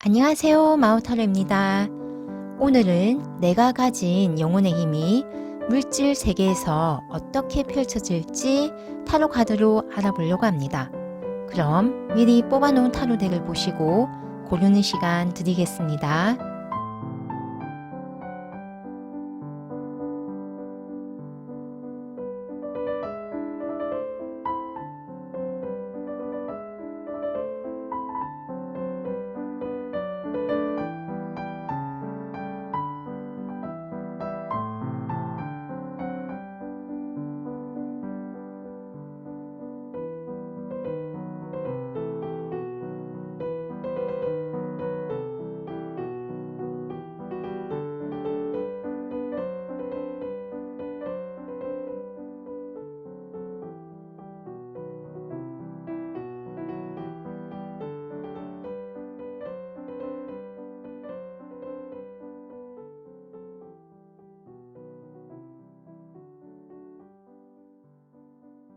안녕하세요, 마우타로입니다. 오늘은 내가 가진 영혼의 힘이 물질 세계에서 어떻게 펼쳐질지 타로 카드로 알아보려고 합니다. 그럼 미리 뽑아놓은 타로 덱을 보시고 고르는 시간 드리겠습니다.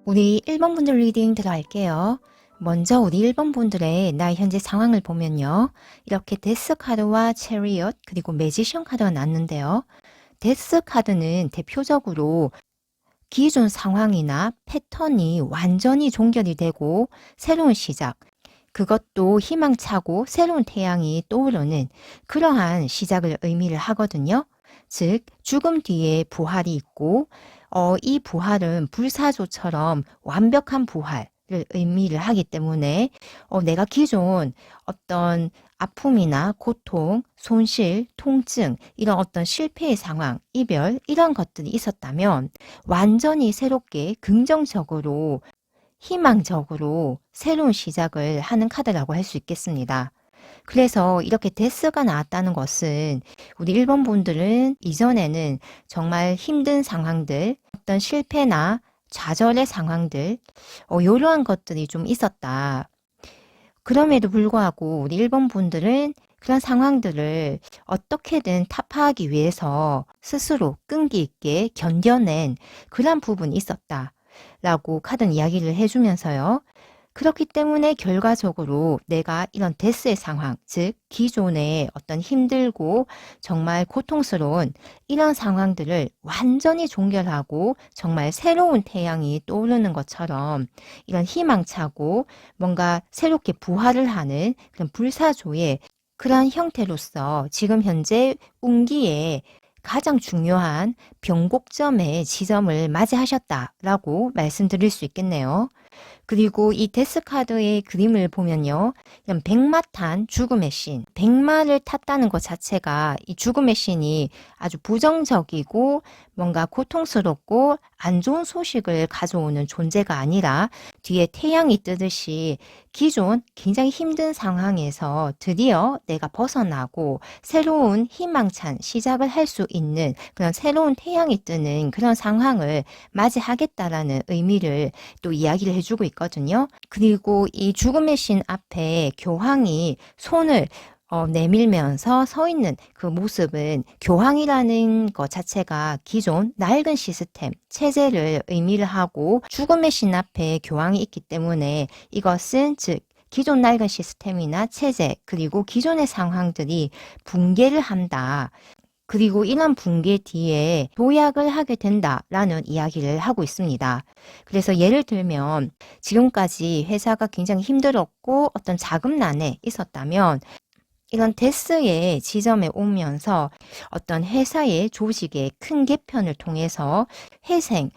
우리 1번 분들 리딩 들어갈게요. 먼저 우리 1번 분들의 나의 현재 상황을 보면요. 이렇게 데스 카드와 체리엇 그리고 매지션 카드가 났는데요. 데스 카드는 대표적으로 기존 상황이나 패턴이 완전히 종결이 되고 새로운 시작, 그것도 희망차고 새로운 태양이 떠오르는 그러한 시작을 의미를 하거든요. 즉 죽음 뒤에 부활이 있고 이 부활은 불사조처럼 완벽한 부활을 의미를 하기 때문에 내가 기존 어떤 아픔이나 고통, 손실, 통증, 이런 어떤 실패의 상황, 이별 이런 것들이 있었다면 완전히 새롭게 긍정적으로 희망적으로 새로운 시작을 하는 카드라고 할 수 있겠습니다. 그래서 이렇게 데스가 나왔다는 것은 우리 1번 분들은 이전에는 정말 힘든 상황들, 어떤 실패나 좌절의 상황들, 이러한 것들이 좀 있었다. 그럼에도 불구하고 우리 1번 분들은 그런 상황들을 어떻게든 타파하기 위해서 스스로 끈기 있게 견뎌낸 그런 부분이 있었다. 라고 카드는 이야기를 해주면서요. 그렇기 때문에 결과적으로 내가 이런 데스의 상황, 즉 기존의 어떤 힘들고 정말 고통스러운 이런 상황들을 완전히 종결하고 정말 새로운 태양이 떠오르는 것처럼 이런 희망차고 뭔가 새롭게 부활을 하는 그런 불사조의 그러한 형태로서 지금 현재 운기에 가장 중요한 변곡점의 지점을 맞이하셨다라고 말씀드릴 수 있겠네요. 그리고 이 데스카드의 그림을 보면요. 그냥 백마 탄 죽음의 신. 백마를 탔다는 것 자체가 이 죽음의 신이 아주 부정적이고 뭔가 고통스럽고 안 좋은 소식을 가져오는 존재가 아니라 뒤에 태양이 뜨듯이 기존 굉장히 힘든 상황에서 드디어 내가 벗어나고 새로운 희망찬 시작을 할 수 있는 그런 새로운 태양이 뜨는 그런 상황을 맞이하겠다라는 의미를 또 이야기를 해주고 있거든요. 그리고 이 죽음의 신 앞에 교황이 손을 내밀면서 서 있는 그 모습은 교황이라는 것 자체가 기존 낡은 시스템, 체제를 의미를 하고 죽음의 신 앞에 교황이 있기 때문에 이것은 즉 기존 낡은 시스템이나 체제 그리고 기존의 상황들이 붕괴를 한다. 그리고 이런 붕괴 뒤에 도약을 하게 된다라는 이야기를 하고 있습니다. 그래서 예를 들면 지금까지 회사가 굉장히 힘들었고 어떤 자금난에 있었다면 이런 데스의 지점에 오면서 어떤 회사의 조직의 큰 개편을 통해서 회생을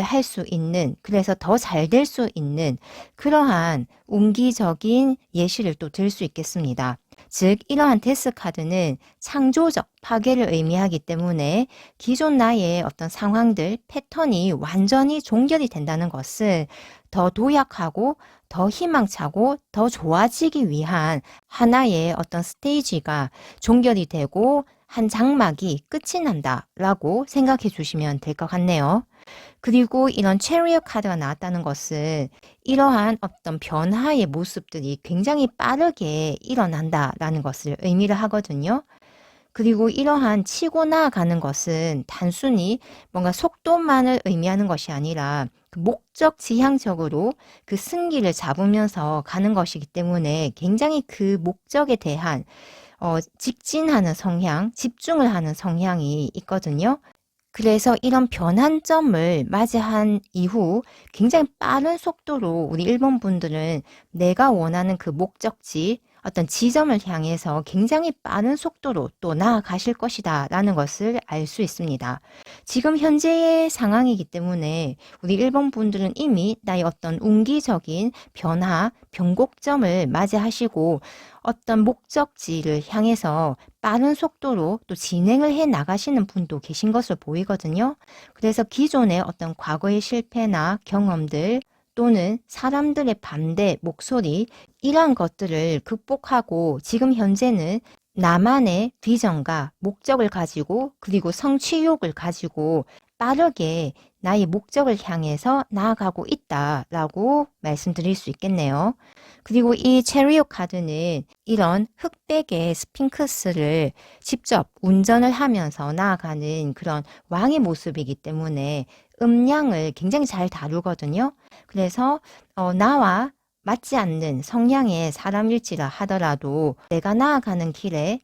할 수 있는, 그래서 더 잘 될 수 있는 그러한 운기적인 예시를 또 들 수 있겠습니다. 즉 이러한 데스 카드는 창조적 파괴를 의미하기 때문에 기존 나의 어떤 상황들, 패턴이 완전히 종결이 된다는 것은 더 도약하고 더 희망차고 더 좋아지기 위한 하나의 어떤 스테이지가 종결이 되고 한 장막이 끝이 난다라고 생각해 주시면 될 것 같네요. 그리고 이런 체리엇 카드가 나왔다는 것은 이러한 어떤 변화의 모습들이 굉장히 빠르게 일어난다라는 것을 의미를 하거든요. 그리고 이러한 치고 나아가는 것은 단순히 뭔가 속도만을 의미하는 것이 아니라 그 목적 지향적으로 그 승기를 잡으면서 가는 것이기 때문에 굉장히 그 목적에 대한 직진하는 성향, 집중을 하는 성향이 있거든요. 그래서 이런 변환점을 맞이한 이후 굉장히 빠른 속도로 우리 일본 분들은 내가 원하는 그 목적지, 어떤 지점을 향해서 굉장히 빠른 속도로 또 나아가실 것이다 라는 것을 알 수 있습니다. 지금 현재의 상황이기 때문에 우리 일본 분들은 이미 나의 어떤 운기적인 변화, 변곡점을 맞이하시고 어떤 목적지를 향해서 빠른 속도로 또 진행을 해 나가시는 분도 계신 것으로 보이거든요. 그래서 기존의 어떤 과거의 실패나 경험들 또는 사람들의 반대 목소리 이러한 것들을 극복하고 지금 현재는 나만의 비전과 목적을 가지고 그리고 성취욕을 가지고 빠르게 나의 목적을 향해서 나아가고 있다라고 말씀드릴 수 있겠네요. 그리고 이 체리엇 카드는 이런 흑백의 스핑크스를 직접 운전을 하면서 나아가는 그런 왕의 모습이기 때문에 음량을 굉장히 잘 다루거든요. 그래서 나와 맞지 않는 성향의 사람일지라 하더라도 내가 나아가는 길에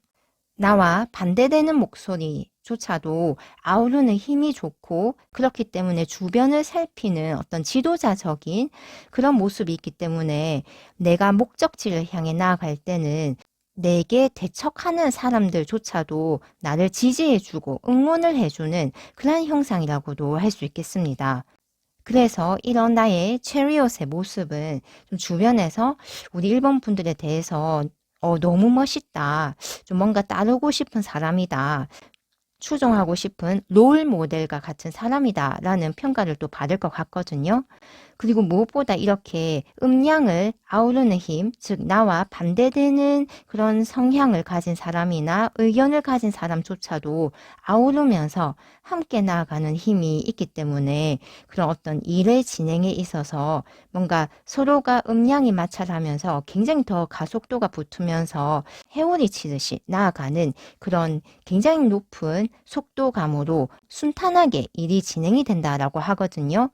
나와 반대되는 목소리조차도 아우르는 힘이 좋고 그렇기 때문에 주변을 살피는 어떤 지도자적인 그런 모습이 있기 때문에 내가 목적지를 향해 나아갈 때는 내게 대척하는 사람들조차도 나를 지지해주고 응원을 해주는 그런 형상이라고도 할 수 있겠습니다. 그래서 이런 나의 체리엇의 모습은 좀 주변에서 우리 일본 분들에 대해서 너무 멋있다. 좀 뭔가 따르고 싶은 사람이다. 추종하고 싶은 롤 모델과 같은 사람이다 라는 평가를 또 받을 것 같거든요. 그리고 무엇보다 이렇게 음량을 아우르는 힘, 즉 나와 반대되는 그런 성향을 가진 사람이나 의견을 가진 사람조차도 아우르면서 함께 나아가는 힘이 있기 때문에 그런 어떤 일의 진행에 있어서 뭔가 서로가 음량이 마찰하면서 굉장히 더 가속도가 붙으면서 해오리 치듯이 나아가는 그런 굉장히 높은 속도감으로 순탄하게 일이 진행이 된다라고 하거든요.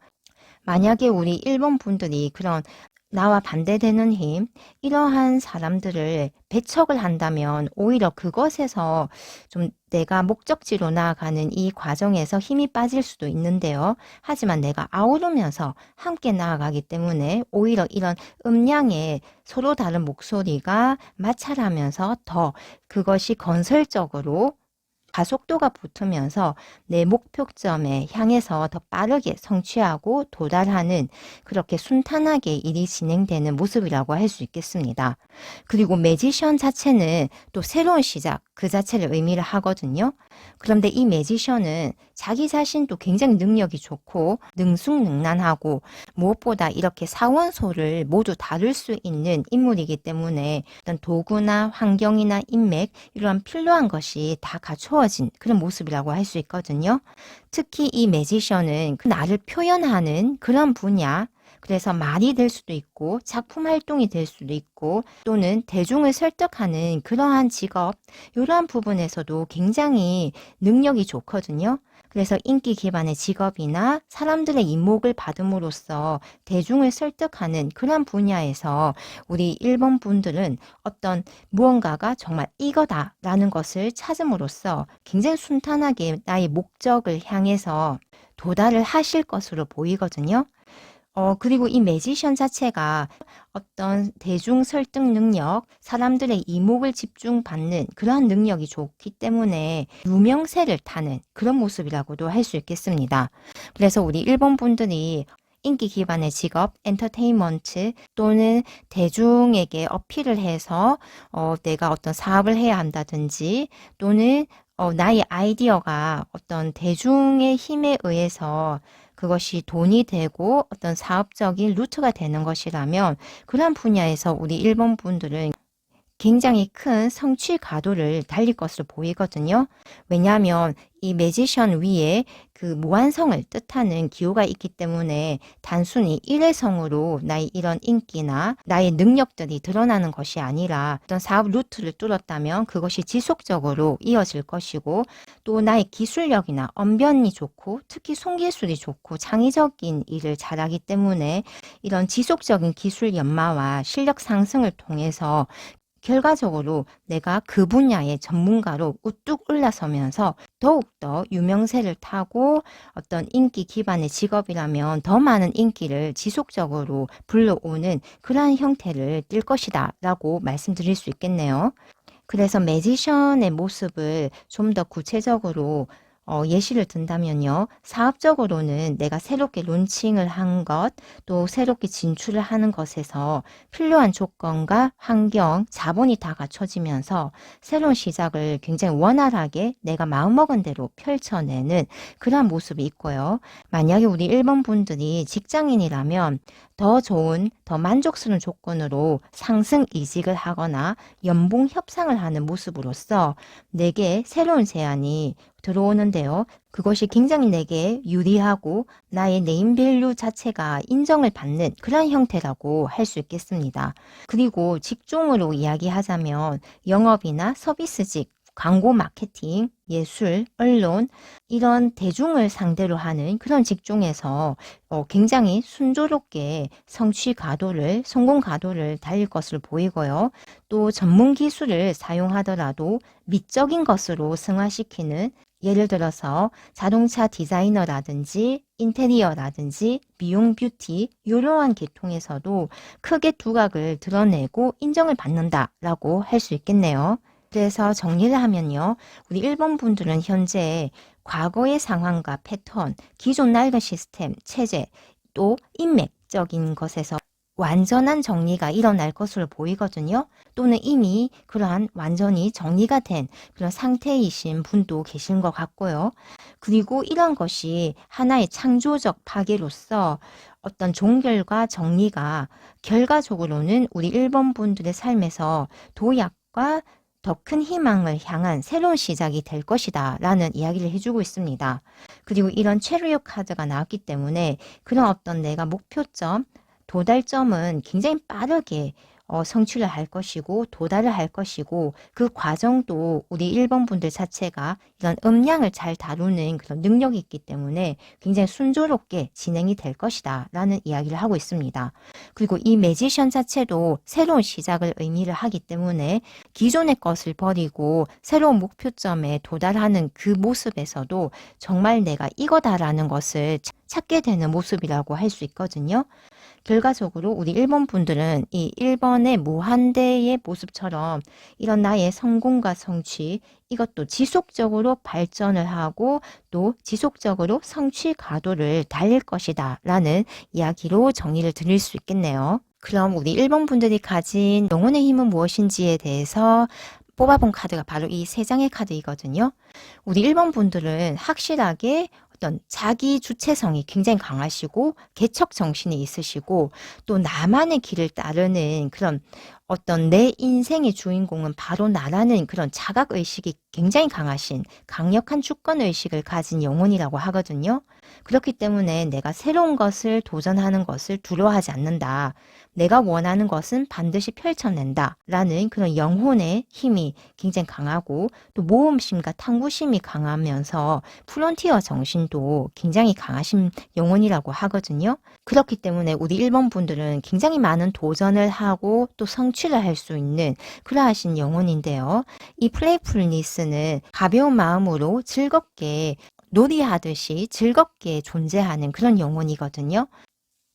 만약에 우리 일본 분들이 그런 나와 반대되는 힘, 이러한 사람들을 배척을 한다면 오히려 그것에서 좀 내가 목적지로 나아가는 이 과정에서 힘이 빠질 수도 있는데요. 하지만 내가 아우르면서 함께 나아가기 때문에 오히려 이런 음량의 서로 다른 목소리가 마찰하면서 더 그것이 건설적으로 가속도가 붙으면서 내 목표점에 향해서 더 빠르게 성취하고 도달하는 그렇게 순탄하게 일이 진행되는 모습이라고 할 수 있겠습니다. 그리고 매지션 자체는 또 새로운 시작 그 자체를 의미를 하거든요. 그런데 이 매지션은 자기 자신도 굉장히 능력이 좋고 능숙능란하고 무엇보다 이렇게 사원소를 모두 다룰 수 있는 인물이기 때문에 어떤 도구나 환경이나 인맥 이러한 필요한 것이 다 갖추어진 그런 모습이라고 할 수 있거든요. 특히 이 매지션은 그 나를 표현하는 그런 분야 그래서 말이 될 수도 있고 작품 활동이 될 수도 있고 또는 대중을 설득하는 그러한 직업 이러한 부분에서도 굉장히 능력이 좋거든요. 그래서 인기 기반의 직업이나 사람들의 이목을 받음으로써 대중을 설득하는 그런 분야에서 우리 일본 분들은 어떤 무언가가 정말 이거다라는 것을 찾음으로써 굉장히 순탄하게 나의 목적을 향해서 도달을 하실 것으로 보이거든요. 그리고 이 매지션 자체가 어떤 대중 설득 능력, 사람들의 이목을 집중받는 그러한 능력이 좋기 때문에 유명세를 타는 그런 모습이라고도 할 수 있겠습니다. 그래서 우리 일본 분들이 인기 기반의 직업, 엔터테인먼트 또는 대중에게 어필을 해서 내가 어떤 사업을 해야 한다든지 또는 나의 아이디어가 어떤 대중의 힘에 의해서 그것이 돈이 되고 어떤 사업적인 루트가 되는 것이라면 그런 분야에서 우리 일본 분들은 굉장히 큰 성취 가도를 달릴 것으로 보이거든요. 왜냐하면 이 매지션 위에 그 무한성을 뜻하는 기호가 있기 때문에 단순히 일회성으로 나의 이런 인기나 나의 능력들이 드러나는 것이 아니라 어떤 사업 루트를 뚫었다면 그것이 지속적으로 이어질 것이고, 또 나의 기술력이나 언변이 좋고 특히 손기술이 좋고 창의적인 일을 잘하기 때문에 이런 지속적인 기술 연마와 실력 상승을 통해서 결과적으로 내가 그 분야의 전문가로 우뚝 올라서면서 더욱더 유명세를 타고 어떤 인기 기반의 직업이라면 더 많은 인기를 지속적으로 불러오는 그러한 형태를 띌 것이다 라고 말씀드릴 수 있겠네요. 그래서 매지션의 모습을 좀 더 구체적으로 예시를 든다면요. 사업적으로는 내가 새롭게 론칭을 한 것, 또 새롭게 진출을 하는 것에서 필요한 조건과 환경, 자본이 다 갖춰지면서 새로운 시작을 굉장히 원활하게 내가 마음먹은 대로 펼쳐내는 그러한 모습이 있고요. 만약에 우리 일본 분들이 직장인이라면 더 좋은, 더 만족스러운 조건으로 상승 이직을 하거나 연봉 협상을 하는 모습으로서 내게 새로운 제안이 들어오는데요. 그것이 굉장히 내게 유리하고 나의 네임밸류 자체가 인정을 받는 그런 형태라고 할 수 있겠습니다. 그리고 직종으로 이야기하자면 영업이나 서비스직, 광고 마케팅, 예술, 언론 이런 대중을 상대로 하는 그런 직종에서 굉장히 순조롭게 성취 가도를, 성공 가도를 달릴 것으로 보이고요. 또 전문 기술을 사용하더라도 미적인 것으로 승화시키는, 예를 들어서 자동차 디자이너라든지 인테리어라든지 미용 뷰티 이러한 계통에서도 크게 두각을 드러내고 인정을 받는다라고 할 수 있겠네요. 그래서 정리를 하면요. 우리 일본 분들은 현재 과거의 상황과 패턴, 기존 낡은 시스템, 체제, 또 인맥적인 것에서 완전한 정리가 일어날 것으로 보이거든요. 또는 이미 그러한 완전히 정리가 된 그런 상태이신 분도 계신 것 같고요. 그리고 이런 것이 하나의 창조적 파괴로서 어떤 종결과 정리가 결과적으로는 우리 일본 분들의 삶에서 도약과 더 큰 희망을 향한 새로운 시작이 될 것이다 라는 이야기를 해주고 있습니다. 그리고 이런 체리엇 카드가 나왔기 때문에 그런 어떤 내가 목표점, 도달점은 굉장히 빠르게 성취를 할 것이고 도달을 할 것이고, 그 과정도 우리 일본 분들 자체가 이런 음량을 잘 다루는 그런 능력이 있기 때문에 굉장히 순조롭게 진행이 될 것이다 라는 이야기를 하고 있습니다. 그리고 이 매지션 자체도 새로운 시작을 의미를 하기 때문에 기존의 것을 버리고 새로운 목표점에 도달하는 그 모습에서도 정말 내가 이거다라는 것을 찾게 되는 모습이라고 할 수 있거든요. 결과적으로 우리 일본 분들은 이 일본의 무한대의 모습처럼 이런 나의 성공과 성취, 이것도 지속적으로 발전을 하고 또 지속적으로 성취 가도를 달릴 것이다 라는 이야기로 정리를 드릴 수 있겠네요. 그럼 우리 일본 분들이 가진 영혼의 힘은 무엇인지에 대해서 뽑아본 카드가 바로 이 세 장의 카드이거든요. 우리 일본 분들은 확실하게 어떤 자기 주체성이 굉장히 강하시고 개척 정신이 있으시고, 또 나만의 길을 따르는 그런 어떤 내 인생의 주인공은 바로 나라는 그런 자각의식이 굉장히 강하신 강력한 주권의식을 가진 영혼이라고 하거든요. 그렇기 때문에 내가 새로운 것을 도전하는 것을 두려워하지 않는다. 내가 원하는 것은 반드시 펼쳐낸다 라는 그런 영혼의 힘이 굉장히 강하고, 또 모험심과 탐구심이 강하면서 프론티어 정신도 굉장히 강하신 영혼이라고 하거든요. 그렇기 때문에 우리 일본 분들은 굉장히 많은 도전을 하고 또 성취를 할 수 있는 그러하신 영혼인데요. 이 플레이풀니스는 가벼운 마음으로 즐겁게 놀이하듯이 즐겁게 존재하는 그런 영혼이거든요.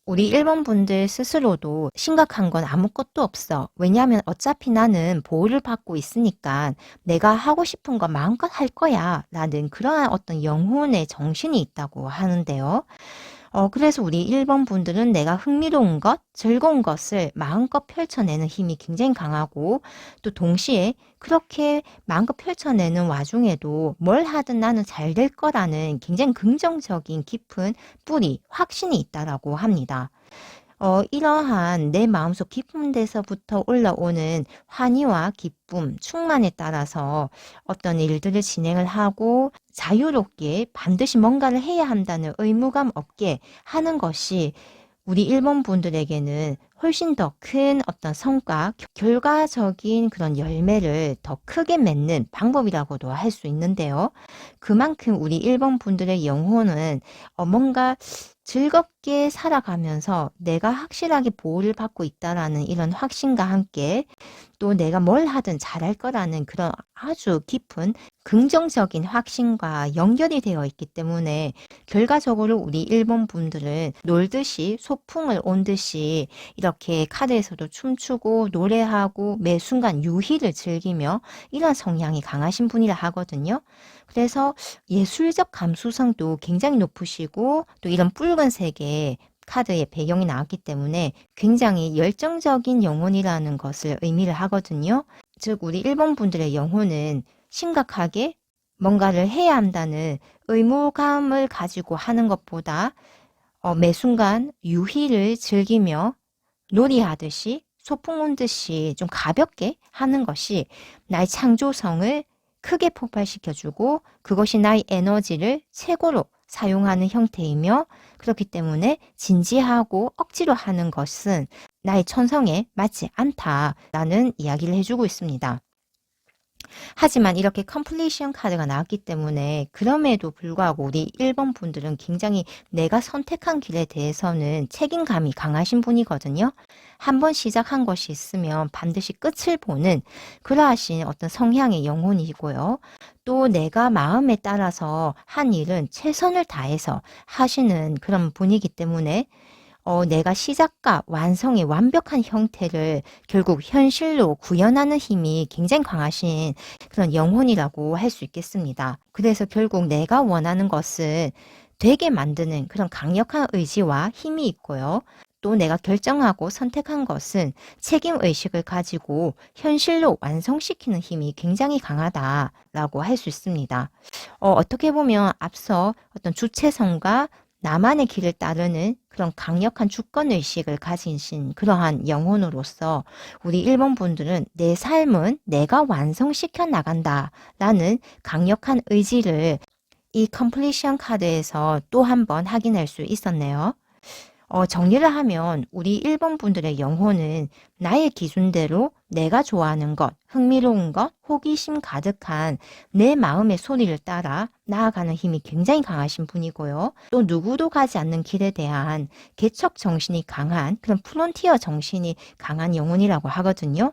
우리 일본 분들 스스로도 심각한 건 아무것도 없어. 왜냐하면 어차피 나는 보호를 받고 있으니까 내가 하고 싶은 거 마음껏 할 거야 라는 그러한 어떤 영혼의 정신이 있다고 하는데요. 그래서 우리 일본 분들은 내가 흥미로운 것, 즐거운 것을 마음껏 펼쳐내는 힘이 굉장히 강하고, 또 동시에 그렇게 마음껏 펼쳐내는 와중에도 뭘 하든 나는 잘 될 거라는 굉장히 긍정적인 깊은 뿌리, 확신이 있다라고 합니다. 이러한 내 마음속 깊은 데서부터 올라오는 환희와 기쁨, 충만에 따라서 어떤 일들을 진행을 하고 자유롭게 반드시 뭔가를 해야 한다는 의무감 없게 하는 것이 우리 일본 분들에게는 훨씬 더 큰 어떤 성과, 결과적인 그런 열매를 더 크게 맺는 방법이라고도 할 수 있는데요. 그만큼 우리 일본 분들의 영혼은 뭔가 즐겁게 살아가면서 내가 확실하게 보호를 받고 있다라는 이런 확신과 함께 또 내가 뭘 하든 잘할 거라는 그런 아주 깊은 긍정적인 확신과 연결이 되어 있기 때문에 결과적으로 우리 일본 분들은 놀듯이 소풍을 온 듯이 이렇게 카드에서도 춤추고 노래하고 매 순간 유희를 즐기며 이런 성향이 강하신 분이라 하거든요. 그래서 예술적 감수성도 굉장히 높으시고 또 이런 붉은색의 카드의 배경이 나왔기 때문에 굉장히 열정적인 영혼이라는 것을 의미를 하거든요. 즉 우리 일본 분들의 영혼은 심각하게 뭔가를 해야 한다는 의무감을 가지고 하는 것보다 매 순간 유희를 즐기며 놀이하듯이 소풍 온 듯이 좀 가볍게 하는 것이 나의 창조성을 크게 폭발시켜주고 그것이 나의 에너지를 최고로 사용하는 형태이며 그렇기 때문에 진지하고 억지로 하는 것은 나의 천성에 맞지 않다라는 이야기를 해주고 있습니다. 하지만 이렇게 컴플리션 카드가 나왔기 때문에 그럼에도 불구하고 우리 1번 분들은 굉장히 내가 선택한 길에 대해서는 책임감이 강하신 분이거든요. 한번 시작한 것이 있으면 반드시 끝을 보는 그러하신 어떤 성향의 영혼이고요. 또 내가 마음에 따라서 한 일은 최선을 다해서 하시는 그런 분이기 때문에 내가 시작과 완성의 완벽한 형태를 결국 현실로 구현하는 힘이 굉장히 강하신 그런 영혼이라고 할 수 있겠습니다. 그래서 결국 내가 원하는 것을 되게 만드는 그런 강력한 의지와 힘이 있고요. 또 내가 결정하고 선택한 것은 책임의식을 가지고 현실로 완성시키는 힘이 굉장히 강하다라고 할 수 있습니다. 어떻게 보면 앞서 어떤 주체성과 나만의 길을 따르는 그런 강력한 주권의식을 가지신 그러한 영혼으로서 우리 일본 분들은 내 삶은 내가 완성시켜 나간다 라는 강력한 의지를 이 컴플리션 카드에서 또 한 번 확인할 수 있었네요. 정리를 하면 우리 일본 분들의 영혼은 나의 기준대로 내가 좋아하는 것, 흥미로운 것, 호기심 가득한 내 마음의 소리를 따라 나아가는 힘이 굉장히 강하신 분이고요. 또 누구도 가지 않는 길에 대한 개척 정신이 강한 그런 프론티어 정신이 강한 영혼이라고 하거든요.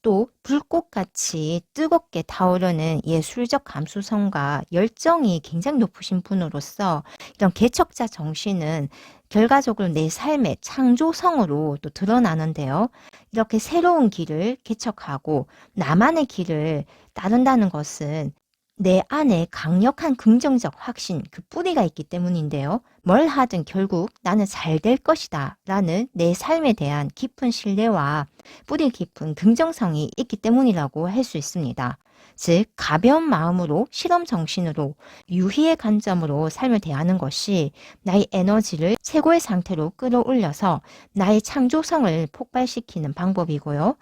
또 불꽃같이 뜨겁게 타오르는 예술적 감수성과 열정이 굉장히 높으신 분으로서 이런 개척자 정신은 결과적으로 내 삶의 창조성으로 또 드러나는데요. 이렇게 새로운 길을 개척하고 나만의 길을 따른다는 것은 내 안에 강력한 긍정적 확신, 그 뿌리가 있기 때문인데요. 뭘 하든 결국 나는 잘 될 것이다 라는 내 삶에 대한 깊은 신뢰와 뿌리 깊은 긍정성이 있기 때문이라고 할 수 있습니다. 즉 가벼운 마음으로 실험 정신으로 유희의 관점으로 삶을 대하는 것이 나의 에너지를 최고의 상태로 끌어올려서 나의 창조성을 폭발시키는 방법이고요.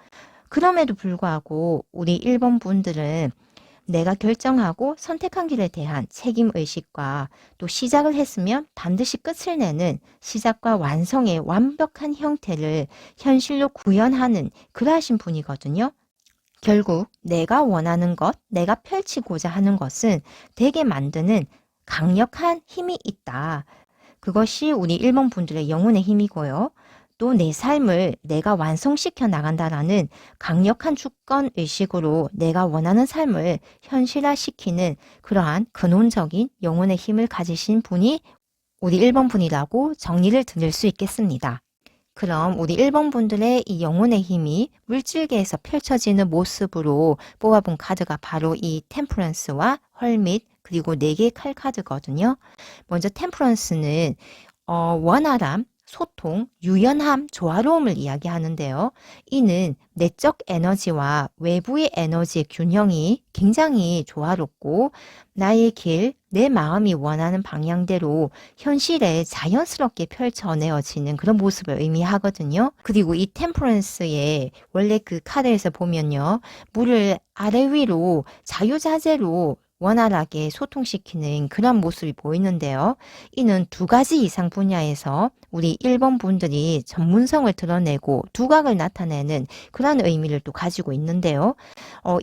그럼에도 불구하고 우리 일본 분들은 내가 결정하고 선택한 길에 대한 책임의식과 또 시작을 했으면 반드시 끝을 내는 시작과 완성의 완벽한 형태를 현실로 구현하는 그러하신 분이거든요. 결국 내가 원하는 것, 내가 펼치고자 하는 것은 되게 만드는 강력한 힘이 있다. 그것이 우리 일본 분들의 영혼의 힘이고요. 또 내 삶을 내가 완성시켜 나간다라는 강력한 주권 의식으로 내가 원하는 삶을 현실화시키는 그러한 근원적인 영혼의 힘을 가지신 분이 우리 일본 분이라고 정리를 드릴 수 있겠습니다. 그럼 우리 일본 분들의 이 영혼의 힘이 물질계에서 펼쳐지는 모습으로 뽑아본 카드가 바로 이 템퍼런스와 헐밋 그리고 4개의 칼 카드거든요. 먼저 템퍼런스는 원활함, 소통, 유연함, 조화로움을 이야기하는데요. 이는 내적 에너지와 외부의 에너지의 균형이 굉장히 조화롭고 나의 길, 내 마음이 원하는 방향대로 현실에 자연스럽게 펼쳐내어지는 그런 모습을 의미하거든요. 그리고 이 템퍼런스의 원래 그 카드에서 보면요. 물을 아래 위로 자유자재로 원활하게 소통시키는 그런 모습이 보이는데요. 이는 두 가지 이상 분야에서 우리 1번 분들이 전문성을 드러내고 두각을 나타내는 그런 의미를 또 가지고 있는데요.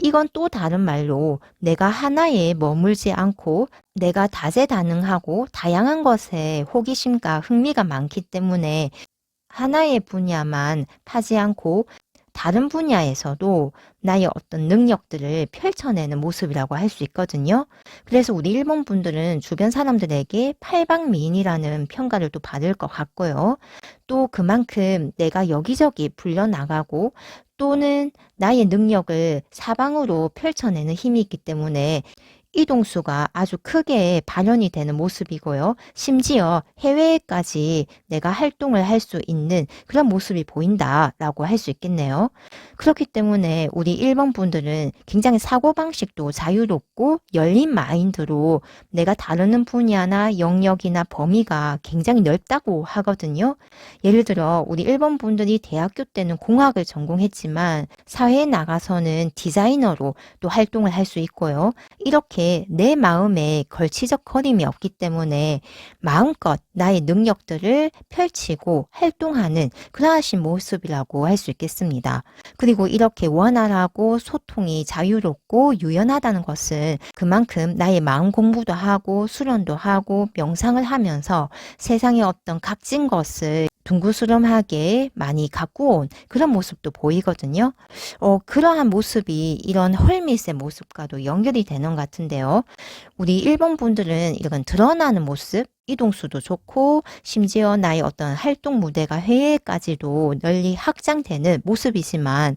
이건 또 다른 말로 내가 하나에 머물지 않고 내가 다재다능하고 다양한 것에 호기심과 흥미가 많기 때문에 하나의 분야만 파지 않고 다른 분야에서도 나의 어떤 능력들을 펼쳐내는 모습이라고 할 수 있거든요. 그래서 우리 일본 분들은 주변 사람들에게 팔방미인이라는 평가를 또 받을 것 같고요. 또 그만큼 내가 여기저기 불려나가고 또는 나의 능력을 사방으로 펼쳐내는 힘이 있기 때문에 이동수가 아주 크게 발현이 되는 모습이고요. 심지어 해외에까지 내가 활동을 할 수 있는 그런 모습이 보인다라고 할 수 있겠네요. 그렇기 때문에 우리 1번 분들은 굉장히 사고방식도 자유롭고 열린 마인드로 내가 다루는 분야나 영역이나 범위가 굉장히 넓다고 하거든요. 예를 들어 우리 1번 분들이 대학교 때는 공학을 전공했지만 사회에 나가서는 디자이너로 또 활동을 할 수 있고요. 이렇게 내 마음에 걸치적 거림이 없기 때문에 마음껏 나의 능력들을 펼치고 활동하는 그러하신 모습이라고 할 수 있겠습니다. 그리고 이렇게 원활하고 소통이 자유롭고 유연하다는 것은 그만큼 나의 마음 공부도 하고 수련도 하고 명상을 하면서 세상의 어떤 값진 것을 둥그스름하게 많이 갖고 온 그런 모습도 보이거든요. 그러한 모습이 이런 헐밋의 모습과도 연결이 되는 것 같은데요. 우리 일본 분들은 이런 드러나는 모습, 이동수도 좋고 심지어 나의 어떤 활동 무대가 해외까지도 널리 확장되는 모습이지만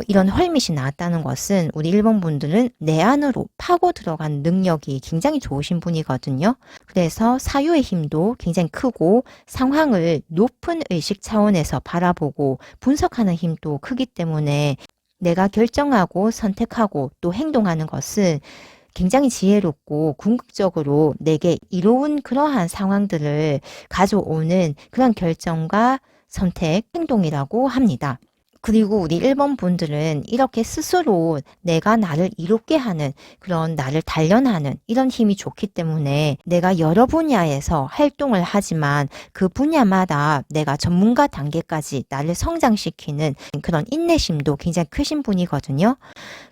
이런 헐밋이 나왔다는 것은 우리 일본 분들은 내 안으로 파고 들어간 능력이 굉장히 좋으신 분이거든요. 그래서 사유의 힘도 굉장히 크고 상황을 높은 의식 차원에서 바라보고 분석하는 힘도 크기 때문에 내가 결정하고 선택하고 또 행동하는 것은 굉장히 지혜롭고 궁극적으로 내게 이로운 그러한 상황들을 가져오는 그런 결정과 선택, 행동이라고 합니다. 그리고 우리 1번 분들은 이렇게 스스로 내가 나를 이롭게 하는 그런 나를 단련하는 이런 힘이 좋기 때문에 내가 여러 분야에서 활동을 하지만 그 분야마다 내가 전문가 단계까지 나를 성장시키는 그런 인내심도 굉장히 크신 분이거든요.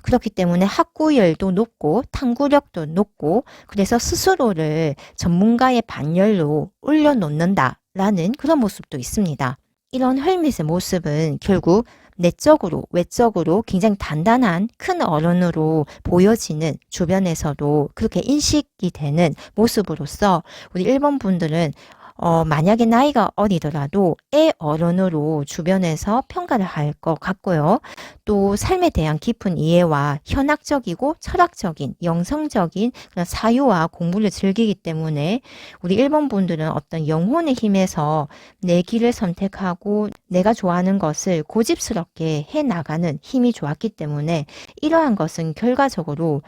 그렇기 때문에 학구열도 높고 탐구력도 높고 그래서 스스로를 전문가의 반열로 올려놓는다라는 그런 모습도 있습니다. 이런 헐밋의 모습은 결국 내적으로 외적으로 굉장히 단단한 큰 어른으로 보여지는 주변에서도 그렇게 인식이 되는 모습으로서 우리 1번 분들은 만약에 나이가 어리더라도 애 어른으로 주변에서 평가를 할 것 같고요. 또 삶에 대한 깊은 이해와 현학적이고 철학적인 영성적인 그런 사유와 공부를 즐기기 때문에 우리 1번 분들은 어떤 영혼의 힘에서 내 길을 선택하고 내가 좋아하는 것을 고집스럽게 해나가는 힘이 좋았기 때문에 이러한 것은 결과적으로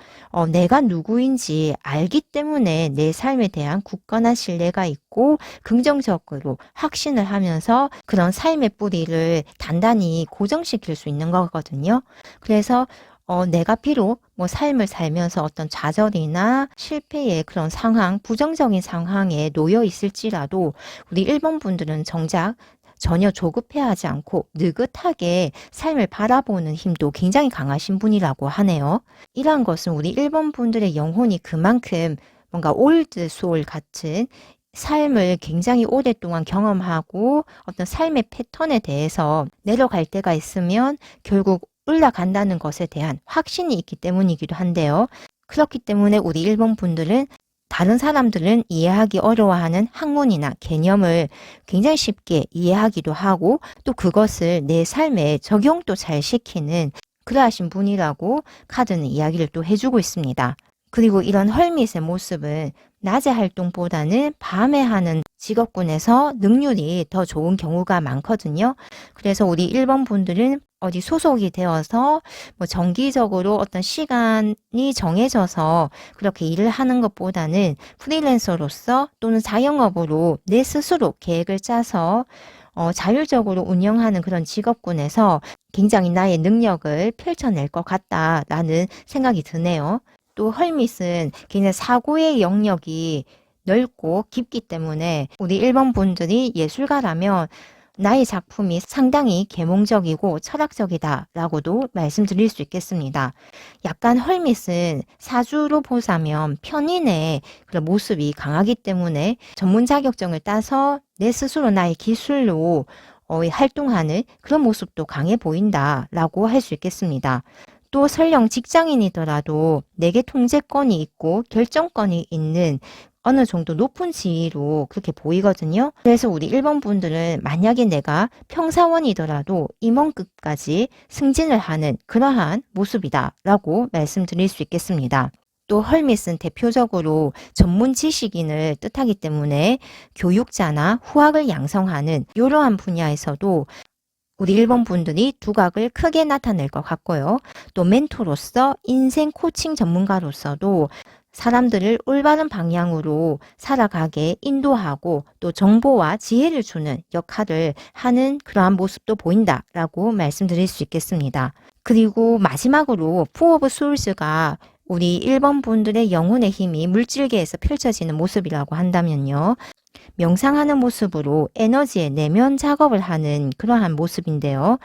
내가 누구인지 알기 때문에 내 삶에 대한 굳건한 신뢰가 있고 긍정적으로 확신을 하면서 그런 삶의 뿌리를 단단히 고정시킬 수 있는 거거든요. 그래서 내가 비록 뭐 삶을 살면서 어떤 좌절이나 실패의 그런 상황, 부정적인 상황에 놓여 있을지라도 우리 1번 분들은 정작 전혀 조급해하지 않고 느긋하게 삶을 바라보는 힘도 굉장히 강하신 분이라고 하네요. 이러한 것은 우리 1번 분들의 영혼이 그만큼 뭔가 올드 소울 같은 삶을 굉장히 오랫동안 경험하고 어떤 삶의 패턴에 대해서 내려갈 때가 있으면 결국 올라간다는 것에 대한 확신이 있기 때문이기도 한데요. 그렇기 때문에 우리 일본 분들은 다른 사람들은 이해하기 어려워하는 학문이나 개념을 굉장히 쉽게 이해하기도 하고 또 그것을 내 삶에 적용도 잘 시키는 그러하신 분이라고 카드는 이야기를 또 해주고 있습니다. 그리고 이런 헐밋의 모습은 낮에 활동보다는 밤에 하는 직업군에서 능률이 더 좋은 경우가 많거든요. 그래서 우리 1번 분들은 어디 소속이 되어서 뭐 정기적으로 어떤 시간이 정해져서 그렇게 일을 하는 것보다는 프리랜서로서 또는 자영업으로 내 스스로 계획을 짜서 자율적으로 운영하는 그런 직업군에서 굉장히 나의 능력을 펼쳐낼 것 같다라는 생각이 드네요. 또 헐밋은 굉장히 사고의 영역이 넓고 깊기 때문에 우리 1번 분들이 예술가라면 나의 작품이 상당히 계몽적이고 철학적이다라고도 말씀드릴 수 있겠습니다. 약간 헐밋은 사주로 보자면 편인의 그런 모습이 강하기 때문에 전문 자격증을 따서 내 스스로 나의 기술로 활동하는 그런 모습도 강해 보인다라고 할 수 있겠습니다. 또 설령 직장인이더라도 내게 통제권이 있고 결정권이 있는 어느 정도 높은 지위로 그렇게 보이거든요. 그래서 우리 1번 분들은 만약에 내가 평사원이더라도 임원급까지 승진을 하는 그러한 모습이다 라고 말씀드릴 수 있겠습니다. 또 헐밋은 대표적으로 전문 지식인을 뜻하기 때문에 교육자나 후학을 양성하는 이러한 분야에서도 우리 1번 분들이 두각을 크게 나타낼 것 같고요. 또 멘토로서 인생 코칭 전문가로서도 사람들을 올바른 방향으로 살아가게 인도하고 또 정보와 지혜를 주는 역할을 하는 그러한 모습도 보인다라고 말씀드릴 수 있겠습니다. 그리고 마지막으로 포 오브 소울스가 우리 1번 분들의 영혼의 힘이 물질계에서 펼쳐지는 모습이라고 한다면요. 명상하는 모습으로 에너지의 내면 작업을 하는 그러한 모습인데요.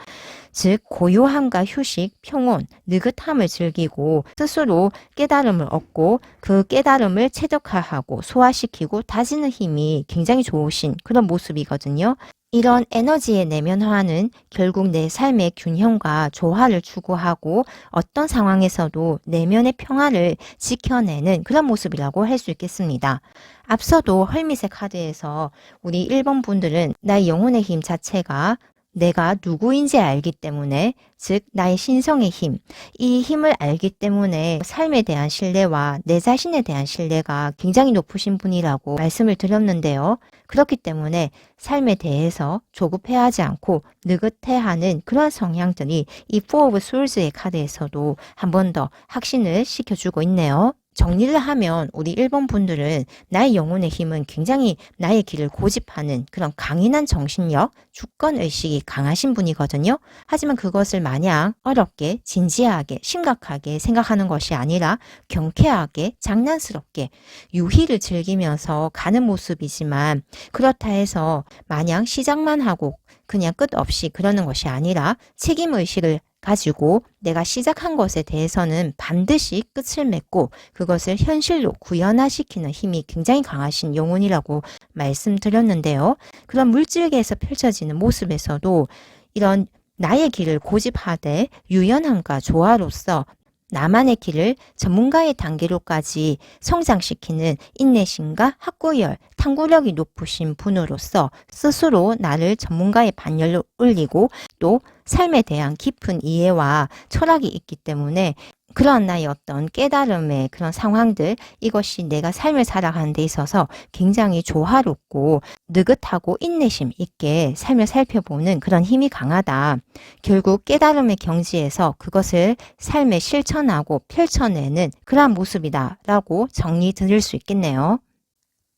즉 고요함과 휴식, 평온, 느긋함을 즐기고 스스로 깨달음을 얻고 그 깨달음을 체득화하고 소화시키고 다지는 힘이 굉장히 좋으신 그런 모습이거든요. 이런 에너지의 내면화는 결국 내 삶의 균형과 조화를 추구하고 어떤 상황에서도 내면의 평화를 지켜내는 그런 모습이라고 할 수 있겠습니다. 앞서도 헐밋의 카드에서 우리 1번 분들은 나의 영혼의 힘 자체가 내가 누구인지 알기 때문에, 즉 나의 신성의 힘, 이 힘을 알기 때문에 삶에 대한 신뢰와 내 자신에 대한 신뢰가 굉장히 높으신 분이라고 말씀을 드렸는데요. 그렇기 때문에 삶에 대해서 조급해하지 않고 느긋해하는 그런 성향들이 이 Four of Swords의 카드에서도 한 번 더 확신을 시켜주고 있네요. 정리를 하면 우리 1번 분들은 나의 영혼의 힘은 굉장히 나의 길을 고집하는 그런 강인한 정신력, 주권의식이 강하신 분이거든요. 하지만 그것을 마냥 어렵게, 진지하게, 심각하게 생각하는 것이 아니라 경쾌하게, 장난스럽게, 유희를 즐기면서 가는 모습이지만 그렇다 해서 마냥 시작만 하고 그냥 끝없이 그러는 것이 아니라 책임의식을 가지고 내가 시작한 것에 대해서는 반드시 끝을 맺고 그것을 현실로 구현화시키는 힘이 굉장히 강하신 영혼이라고 말씀드렸는데요. 그런 물질계에서 펼쳐지는 모습에서도 이런 나의 길을 고집하되 유연함과 조화로서 나만의 길을 전문가의 단계로까지 성장시키는 인내심과 학구열, 탐구력이 높으신 분으로서 스스로 나를 전문가의 반열로 올리고 또 삶에 대한 깊은 이해와 철학이 있기 때문에 그런 나의 어떤 깨달음의 그런 상황들, 이것이 내가 삶을 살아가는 데 있어서 굉장히 조화롭고 느긋하고 인내심 있게 삶을 살펴보는 그런 힘이 강하다. 결국 깨달음의 경지에서 그것을 삶에 실천하고 펼쳐내는 그러한 모습이다 라고 정리 드릴 수 있겠네요.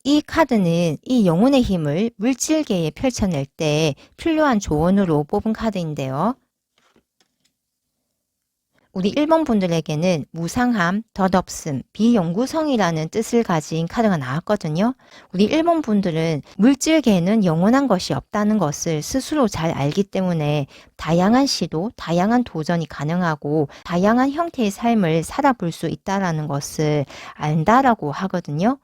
이 카드는 이 영혼의 힘을 물질계에 펼쳐낼 때 필요한 조언으로 뽑은 카드인데요. 우리 1번 분들에게는 무상함, 덧없음, 비영구성이라는 뜻을 가진 카드가 나왔거든요. 우리 1번 분들은 물질계에는 영원한 것이 없다는 것을 스스로 잘 알기 때문에 다양한 시도, 다양한 도전이 가능하고 다양한 형태의 삶을 살아볼 수 있다는 것을 안다라고 하거든요.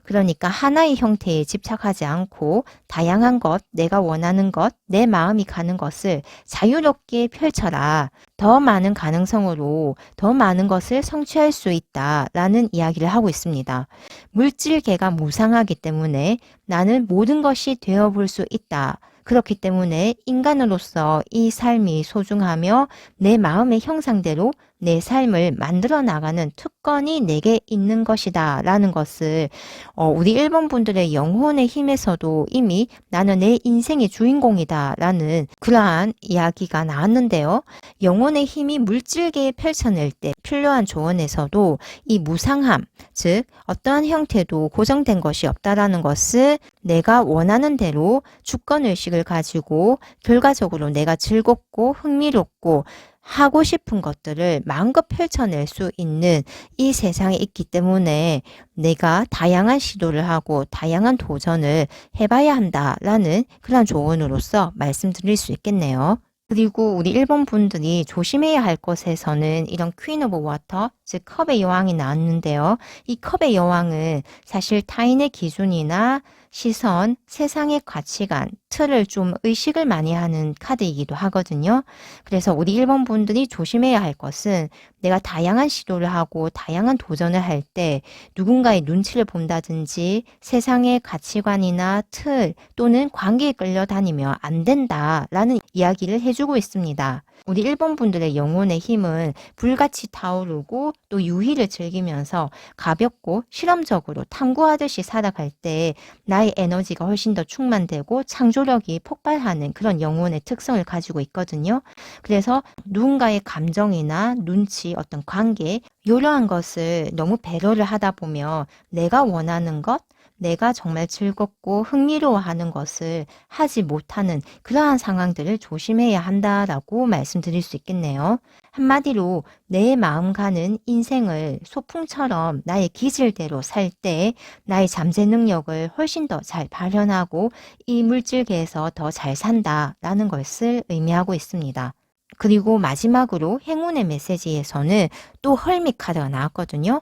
그러니까 하나의 형태에 집착하지 않고 다양한 것, 내가 원하는 것, 내 마음이 가는 것을 자유롭게 펼쳐라. 더 많은 가능성으로 더 많은 것을 성취할 수 있다라는 이야기를 하고 있습니다. 물질계가 무상하기 때문에 나는 모든 것이 되어볼 수 있다. 그렇기 때문에 인간으로서 이 삶이 소중하며 내 마음의 형상대로 내 삶을 만들어 나가는 특권이 내게 있는 것이다 라는 것을 우리 1번 분들의 영혼의 힘에서도 이미 나는 내 인생의 주인공이다 라는 그러한 이야기가 나왔는데요. 영혼의 힘이 물질계에 펼쳐낼 때 필요한 조언에서도 이 무상함, 즉 어떠한 형태도 고정된 것이 없다라는 것을 내가 원하는 대로 주권의식을 가지고 결과적으로 내가 즐겁고 흥미롭고 하고 싶은 것들을 마음껏 펼쳐낼 수 있는 이 세상에 있기 때문에 내가 다양한 시도를 하고 다양한 도전을 해봐야 한다라는 그런 조언으로서 말씀드릴 수 있겠네요. 그리고 우리 1번 분들이 조심해야 할 것에서는 이런 퀸 오브 워터, 즉 컵의 여왕이 나왔는데요. 이 컵의 여왕은 사실 타인의 기준이나 시선, 세상의 가치관, 틀을 좀 의식을 많이 하는 카드이기도 하거든요. 그래서 우리 1번 분들이 조심해야 할 것은 내가 다양한 시도를 하고 다양한 도전을 할 때 누군가의 눈치를 본다든지 세상의 가치관이나 틀 또는 관계에 끌려다니면 안 된다라는 이야기를 해주고 있습니다. 우리 1번 분들의 영혼의 힘은 불같이 타오르고 또 유희를 즐기면서 가볍고 실험적으로 탐구하듯이 살아갈 때 나의 에너지가 훨씬 더 충만되고 창조력이 폭발하는 그런 영혼의 특성을 가지고 있거든요. 그래서 누군가의 감정이나 눈치, 어떤 관계 이러한 것을 너무 배려를 하다 보면 내가 원하는 것, 내가 정말 즐겁고 흥미로워하는 것을 하지 못하는 그러한 상황들을 조심해야 한다라고 말씀드릴 수 있겠네요. 한마디로 내 마음 가는 인생을 소풍처럼 나의 기질대로 살 때 나의 잠재 능력을 훨씬 더 잘 발현하고 이 물질계에서 더 잘 산다라는 것을 의미하고 있습니다. 그리고 마지막으로 행운의 메시지에서는 또 헐밋 카드가 나왔거든요.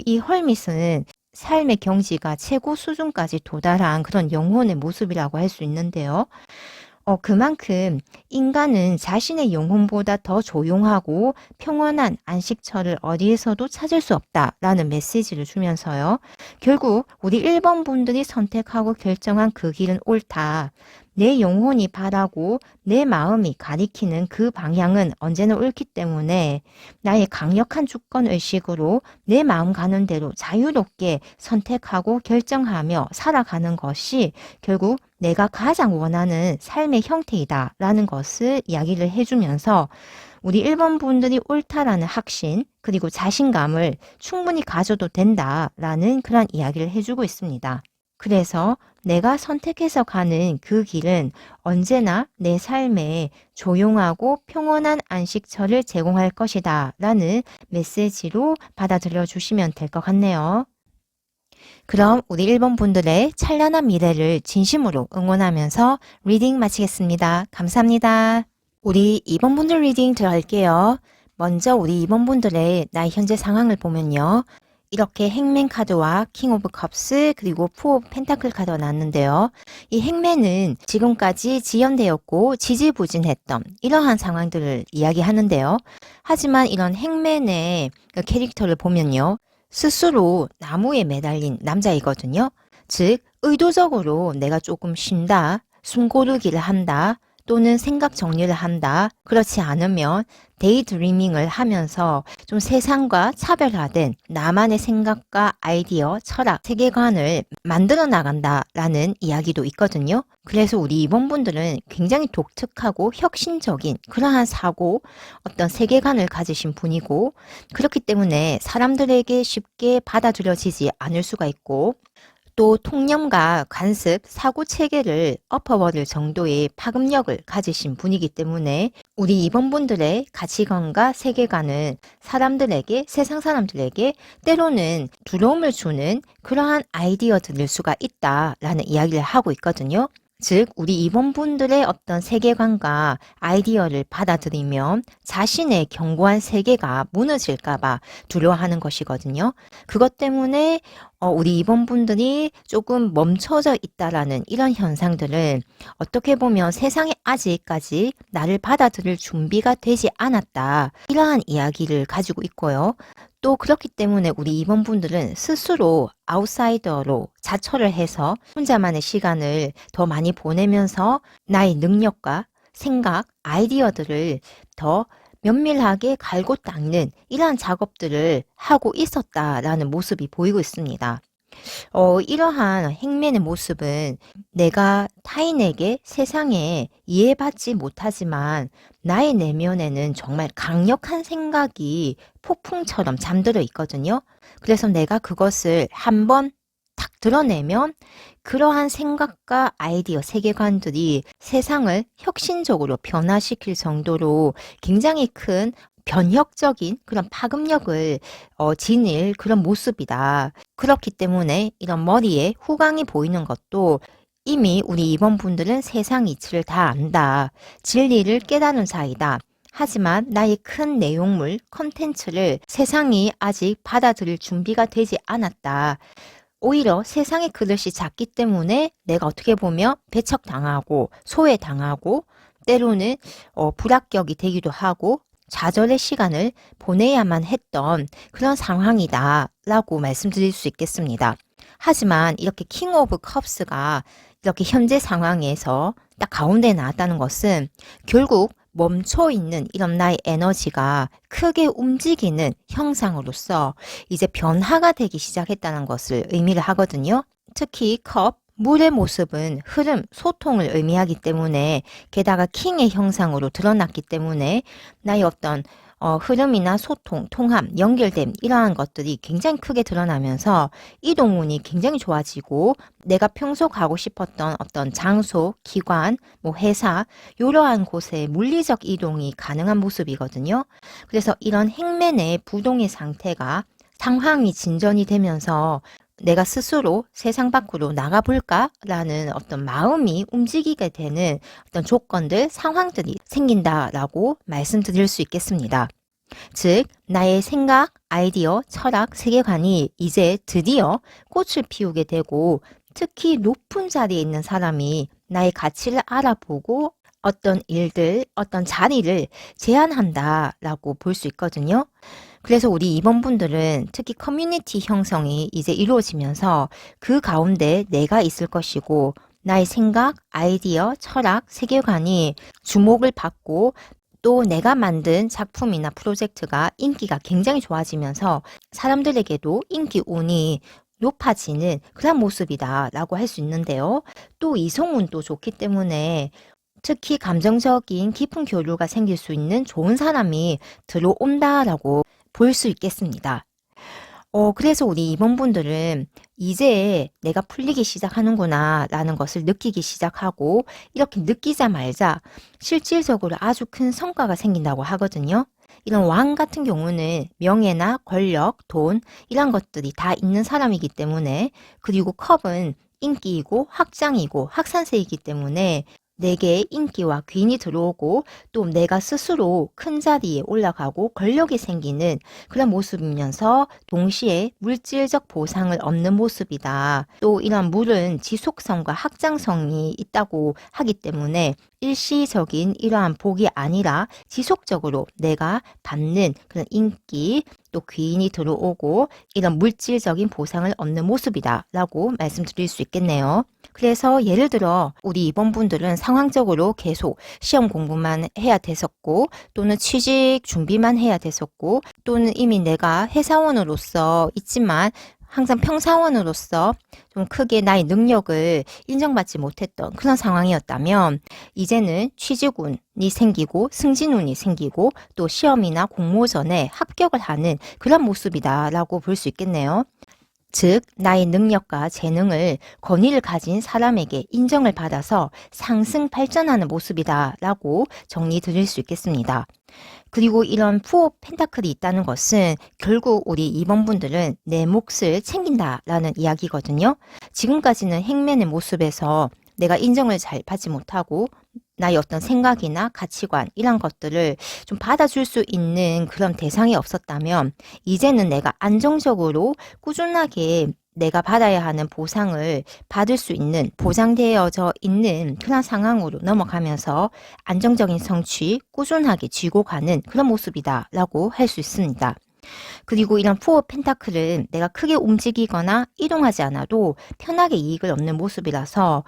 이 헐밋은 삶의 경지가 최고 수준까지 도달한 그런 영혼의 모습이라고 할 수 있는데요. 그만큼 인간은 자신의 영혼보다 더 조용하고 평온한 안식처를 어디에서도 찾을 수 없다라는 메시지를 주면서요. 결국 우리 1번 분들이 선택하고 결정한 그 길은 옳다. 내 영혼이 바라고 내 마음이 가리키는 그 방향은 언제나 옳기 때문에 나의 강력한 주권의식으로 내 마음 가는 대로 자유롭게 선택하고 결정하며 살아가는 것이 결국 내가 가장 원하는 삶의 형태이다 라는 것을 이야기를 해주면서 우리 1번 분들이 옳다라는 확신 그리고 자신감을 충분히 가져도 된다라는 그런 이야기를 해주고 있습니다. 그래서 내가 선택해서 가는 그 길은 언제나 내 삶에 조용하고 평온한 안식처를 제공할 것이다 라는 메시지로 받아들여 주시면 될 것 같네요. 그럼 우리 1번 분들의 찬란한 미래를 진심으로 응원하면서 리딩 마치겠습니다. 감사합니다. 우리 2번 분들 리딩 들어갈게요. 먼저 우리 2번 분들의 나의 현재 상황을 보면요. 이렇게 행맨 카드와 킹 오브 컵스 그리고 포 오브 펜타클 카드가 나왔는데요. 이 행맨은 지금까지 지연되었고 지지부진했던 이러한 상황들을 이야기하는데요. 하지만 이런 행맨의 캐릭터를 보면요. 스스로 나무에 매달린 남자이거든요. 즉 의도적으로 내가 조금 쉰다, 숨고르기를 한다, 또는 생각 정리를 한다. 그렇지 않으면 데이드리밍을 하면서 좀 세상과 차별화된 나만의 생각과 아이디어, 철학, 세계관을 만들어 나간다라는 이야기도 있거든요. 그래서 우리 2번 분들은 굉장히 독특하고 혁신적인 그러한 사고, 어떤 세계관을 가지신 분이고 그렇기 때문에 사람들에게 쉽게 받아들여지지 않을 수가 있고 또 통념과 관습, 사고 체계를 엎어버릴 정도의 파급력을 가지신 분이기 때문에 우리 2번 분들의 가치관과 세계관은 사람들에게, 세상 사람들에게 때로는 두려움을 주는 그러한 아이디어들일 수가 있다라는 이야기를 하고 있거든요. 즉 우리 2번 분들의 어떤 세계관과 아이디어를 받아들이면 자신의 견고한 세계가 무너질까봐 두려워하는 것이거든요. 그것 때문에 우리 2번 분들이 조금 멈춰져 있다라는 이런 현상들을 어떻게 보면 세상에 아직까지 나를 받아들일 준비가 되지 않았다. 이러한 이야기를 가지고 있고요. 또 그렇기 때문에 우리 2번 분들은 스스로 아웃사이더로 자처를 해서 혼자만의 시간을 더 많이 보내면서 나의 능력과 생각, 아이디어들을 더 면밀하게 갈고 닦는 이러한 작업들을 하고 있었다라는 모습이 보이고 있습니다. 이러한 행맨의 모습은 내가 타인에게 세상에 이해받지 못하지만 나의 내면에는 정말 강력한 생각이 폭풍처럼 잠들어 있거든요. 그래서 내가 그것을 한번 탁 드러내면 그러한 생각과 아이디어, 세계관들이 세상을 혁신적으로 변화시킬 정도로 굉장히 큰 변혁적인 그런 파급력을 지닐 그런 모습이다. 그렇기 때문에 이런 머리에 후광이 보이는 것도 이미 우리 2번 분들은 세상 이치를 다 안다. 진리를 깨달은 자이다. 하지만 나의 큰 내용물, 컨텐츠를 세상이 아직 받아들일 준비가 되지 않았다. 오히려 세상의 그릇이 작기 때문에 내가 어떻게 보면 배척당하고 소외당하고 때로는 불합격이 되기도 하고 좌절의 시간을 보내야만 했던 그런 상황이다 라고 말씀드릴 수 있겠습니다. 하지만 이렇게 킹 오브 컵스가 이렇게 현재 상황에서 딱 가운데에 나왔다는 것은 결국 멈춰있는 이런 나의 에너지가 크게 움직이는 형상으로서 이제 변화가 되기 시작했다는 것을 의미를 하거든요. 특히 컵, 물의 모습은 흐름, 소통을 의미하기 때문에 게다가 킹의 형상으로 드러났기 때문에 나의 어떤 흐름이나 소통, 통함, 연결됨 이러한 것들이 굉장히 크게 드러나면서 이동운이 굉장히 좋아지고 내가 평소 가고 싶었던 어떤 장소, 기관, 뭐 회사 이러한 곳에 물리적 이동이 가능한 모습이거든요. 그래서 이런 행맨의 부동의 상태가 상황이 진전이 되면서 내가 스스로 세상 밖으로 나가볼까? 라는 어떤 마음이 움직이게 되는 어떤 조건들, 상황들이 생긴다라고 말씀드릴 수 있겠습니다. 즉, 나의 생각, 아이디어, 철학, 세계관이 이제 드디어 꽃을 피우게 되고 특히 높은 자리에 있는 사람이 나의 가치를 알아보고 어떤 일들, 어떤 자리를 제안한다라고 볼 수 있거든요. 그래서 우리 2번 분들은 특히 커뮤니티 형성이 이제 이루어지면서 그 가운데 내가 있을 것이고 나의 생각, 아이디어, 철학, 세계관이 주목을 받고 또 내가 만든 작품이나 프로젝트가 인기가 굉장히 좋아지면서 사람들에게도 인기 운이 높아지는 그런 모습이다 라고 할 수 있는데요. 또 이성운도 좋기 때문에 특히 감정적인 깊은 교류가 생길 수 있는 좋은 사람이 들어온다라고 볼 수 있겠습니다. 그래서 우리 2번 분들은 이제 내가 풀리기 시작하는구나 라는 것을 느끼기 시작하고 이렇게 느끼자마자 실질적으로 아주 큰 성과가 생긴다고 하거든요. 이런 왕 같은 경우는 명예나 권력, 돈 이런 것들이 다 있는 사람이기 때문에 그리고 컵은 인기이고 확장이고 확산세이기 때문에 내게 인기와 귀인이 들어오고 또 내가 스스로 큰 자리에 올라가고 권력이 생기는 그런 모습이면서 동시에 물질적 보상을 얻는 모습이다. 또 이런 물은 지속성과 확장성이 있다고 하기 때문에 일시적인 이러한 복이 아니라 지속적으로 내가 받는 그런 인기 또 귀인이 들어오고 이런 물질적인 보상을 얻는 모습이다 라고 말씀드릴 수 있겠네요. 그래서 예를 들어 우리 2번 분들은 상황적으로 계속 시험 공부만 해야 됐었고 또는 취직 준비만 해야 됐었고 또는 이미 내가 회사원으로서 있지만 항상 평사원으로서 좀 크게 나의 능력을 인정받지 못했던 그런 상황이었다면 이제는 취직운이 생기고 승진운이 생기고 또 시험이나 공모전에 합격을 하는 그런 모습이다 라고 볼 수 있겠네요. 즉 나의 능력과 재능을 권위를 가진 사람에게 인정을 받아서 상승 발전하는 모습이다 라고 정리 드릴 수 있겠습니다. 그리고 이런 푸어 펜타클이 있다는 것은 결국 우리 2번 분들은 내 몫을 챙긴다라는 이야기거든요. 지금까지는 행맨의 모습에서 내가 인정을 잘 받지 못하고 나의 어떤 생각이나 가치관 이런 것들을 좀 받아줄 수 있는 그런 대상이 없었다면 이제는 내가 안정적으로 꾸준하게 내가 받아야 하는 보상을 받을 수 있는 보장되어져 있는 그런 상황으로 넘어가면서 안정적인 성취, 꾸준하게 쥐고 가는 그런 모습이다 라고 할 수 있습니다. 그리고 이런 포어 펜타클은 내가 크게 움직이거나 이동하지 않아도 편하게 이익을 얻는 모습이라서